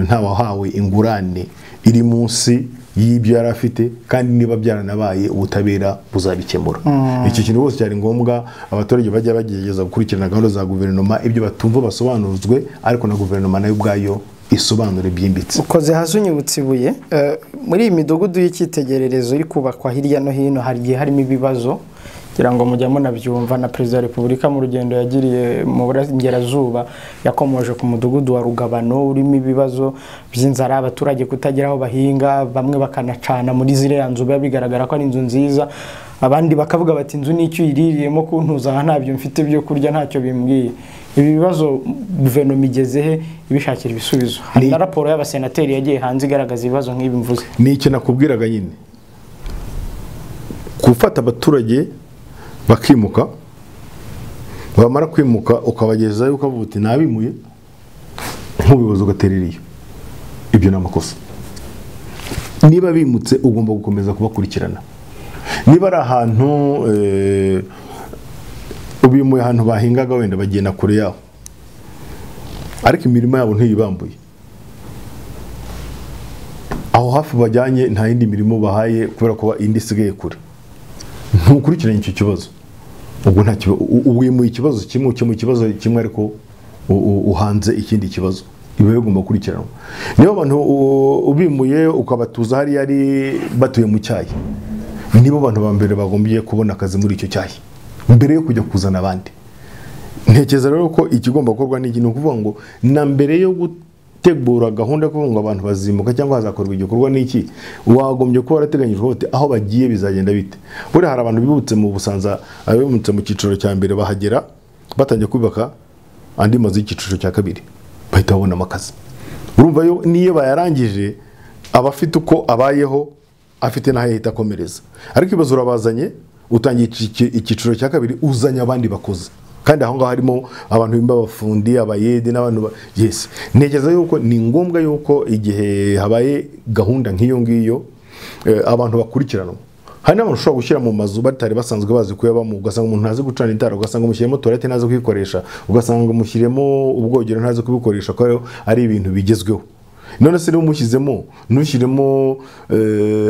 nta wahawe ingurane iri munsi y'ibyo yari afite, kandi niba byaranabaye ubutabera buzabikemura. Icyo kintu rwose cyari ngombwa abaturage bajya bagerageza gukurikirana gahunda za guverinoma, ibyo batumva basobanuzwe, ariko na guverinoma nayo ubwayo isobanure byimbitse. Ukoze hasi unyibutse ibuye, muri iyi midugudu y'icyitegererezo iri kubakwa hirya no hino hari igihe harimo ibibazo, kugira ngo mujya munabyumva, na Perezida wa Repubulika mu rugendo yagiriye mu Burasirazuba yakomoje ku mudugudu wa Rugabano urimo ibibazo by'inzara, abaturage kutagira aho bahinga, bamwe bakanacana muri ziriya nzu biba bigaragara ko ari inzu nziza, abandi bakavuga bati inzu n'icyo iririyemo kuntuza ntabyo mfite byo kurya ntacyo bimbwiye. Ibi bibazo guverinoma igeze he ibishakira ibisubizo? Hari na raporo y'abasenateri yagiye hanze igaragaza ibibazo nk'ibi mvuze. Ni icyo nakubwiraga nyine, gufata abaturage bakimuka, bamara kwimuka ukabagezayo ukavuga uti nabimuye, nk'ubuyobozi ugaterera iyo. Ibyo ni amakosa. Niba bimutse ugomba gukomeza kubakurikirana. Niba ari ahantu ubimuye ahantu bahingaga wenda bagenda kure yaho, ariko imirimo yabo ntiyibambuye, aho hafi bajyanye nta yindi mirimo bahaye kubera ko indi isigaye kure, ntukurikiranye icyo kibazo. Ubwo nta kibazo, uwimuye ikibazo kimwe, ukemuye ikibazo kimwe, ariko uhanze ikindi kibazo, ibi bigomba gukurikiranwa. Niba abantu ubimuye ukabatuza hari yari batuye mu cyayi, nibo abantu ba mbere bagombye kubona akazi muri icyo cyayi mbere yo kujya kuzana abandi. Ntekereza rero ko ikigomba gukorwa n'iki, ni ukuvuga ngo na mbere yo gutegura gahunda yo kuvuga ngo abantu bazimuka cyangwa hazakorwa igikorwa n'iki, wagombye kuba warateganyijwe hote aho bagiye bizagenda bite. Buriya hari abantu bibutse mu Busanza, abimutse mu cyiciro cya mbere bahagera batangiye kubaka andi mazu y'icyiciro cya kabiri, bahita babona akazi. Urumva yo niyo bayarangije abafite uko abayeho afite n'aho yahita akomereza. Ariko ibibazo urabazanye, utangiye icyiciro cya kabiri, uzanye abandi bakoze, kandi aho ngaho harimo abantu b'abafundi, abayede n'abantu yes. Ntekereza yuko ni ngombwa yuko igihe habaye gahunda nk'iyo ngiyo abantu bakurikiranwa. Hari n'abantu ushobora gushyira mu mazu batari basanzwe bazi kuyabamo, ugasanga umuntu ntazi gucana itara, ugasanga umushyiremo toilette ntazi kuyikoresha, ugasanga umushyiremo ubwogero ntazi kubikoresha, ko ari ibintu bigezweho. None se umushyizemo nushyiremo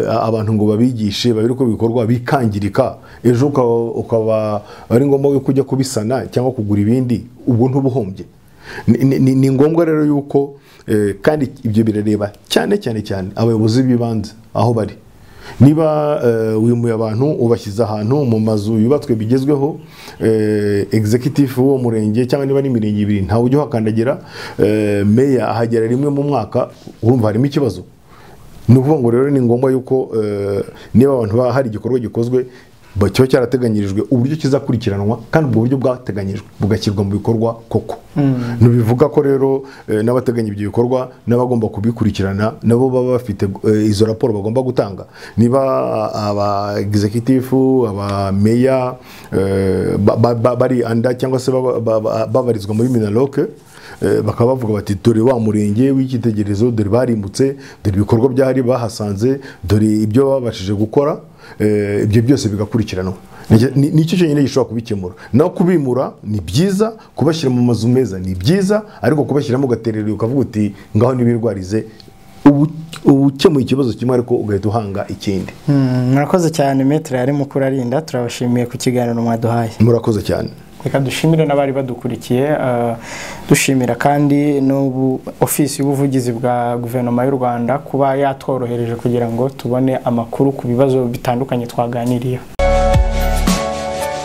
abantu ngo babigishe babiri uko bikorwa bikangirika, ejo ukaba ari ngombwa kujya kubisana cyangwa kugura ibindi, ubwo ntubuhombye. Ni ngombwa rero yuko kandi ibyo birareba cyane abayobozi b'ibanze aho bari. Niba wimuye abantu ubashyize ahantu mu mazu yubatswe bigezweho, executive wo murenge cyangwa niba ni mirenge ibiri ntawe ujya hakandagira, meya ahagera rimwe mu mwaka, urumva harimo ikibazo. Ni ukuvuga ngo rero ni ngombwa yuko niba abantu hari igikorwa gikozwe kiba cyarateganyirijwe uburyo kizakurikiranwa, kandi ubwo buryo bwateganyijwe bugashyirwa mu bikorwa koko. Ntibivuga ko rero n'abateganya ibyo bikorwa n'abagomba kubikurikirana nabo baba bafite izo raporo bagomba gutanga. Niba aba executive, aba meya bari anda cyangwa se babarizwa muri minaloke, bakaba bavuga bati dore wa murenge w'icyitegererezo, dore barimutse, dore ibikorwa byari bahasanze, dore ibyo babashije gukora, ibyo byose bigakurikiranwa. Nicyo cyonyine gishobora kubikemura. Naho kubimura ni byiza, kubashyira mu mazu meza ni byiza, ariko kubashyiramo ugaterera ukavuga uti ngaho nibirwarize, ukemuye ikibazo kimwe ariko ugahita uhanga ikindi. Murakoze cyane Maître ari Mukuralinda, turabashimiye ku kiganiro mwaduhaye. Murakoze cyane. Reka dushimire n'abari badukurikiye, dushimira kandi n'ubu ofisi y'ubuvugizi bwa guverinoma y'u Rwanda kuba yatworohereje kugira ngo tubone amakuru ku bibazo bitandukanye twaganiriye.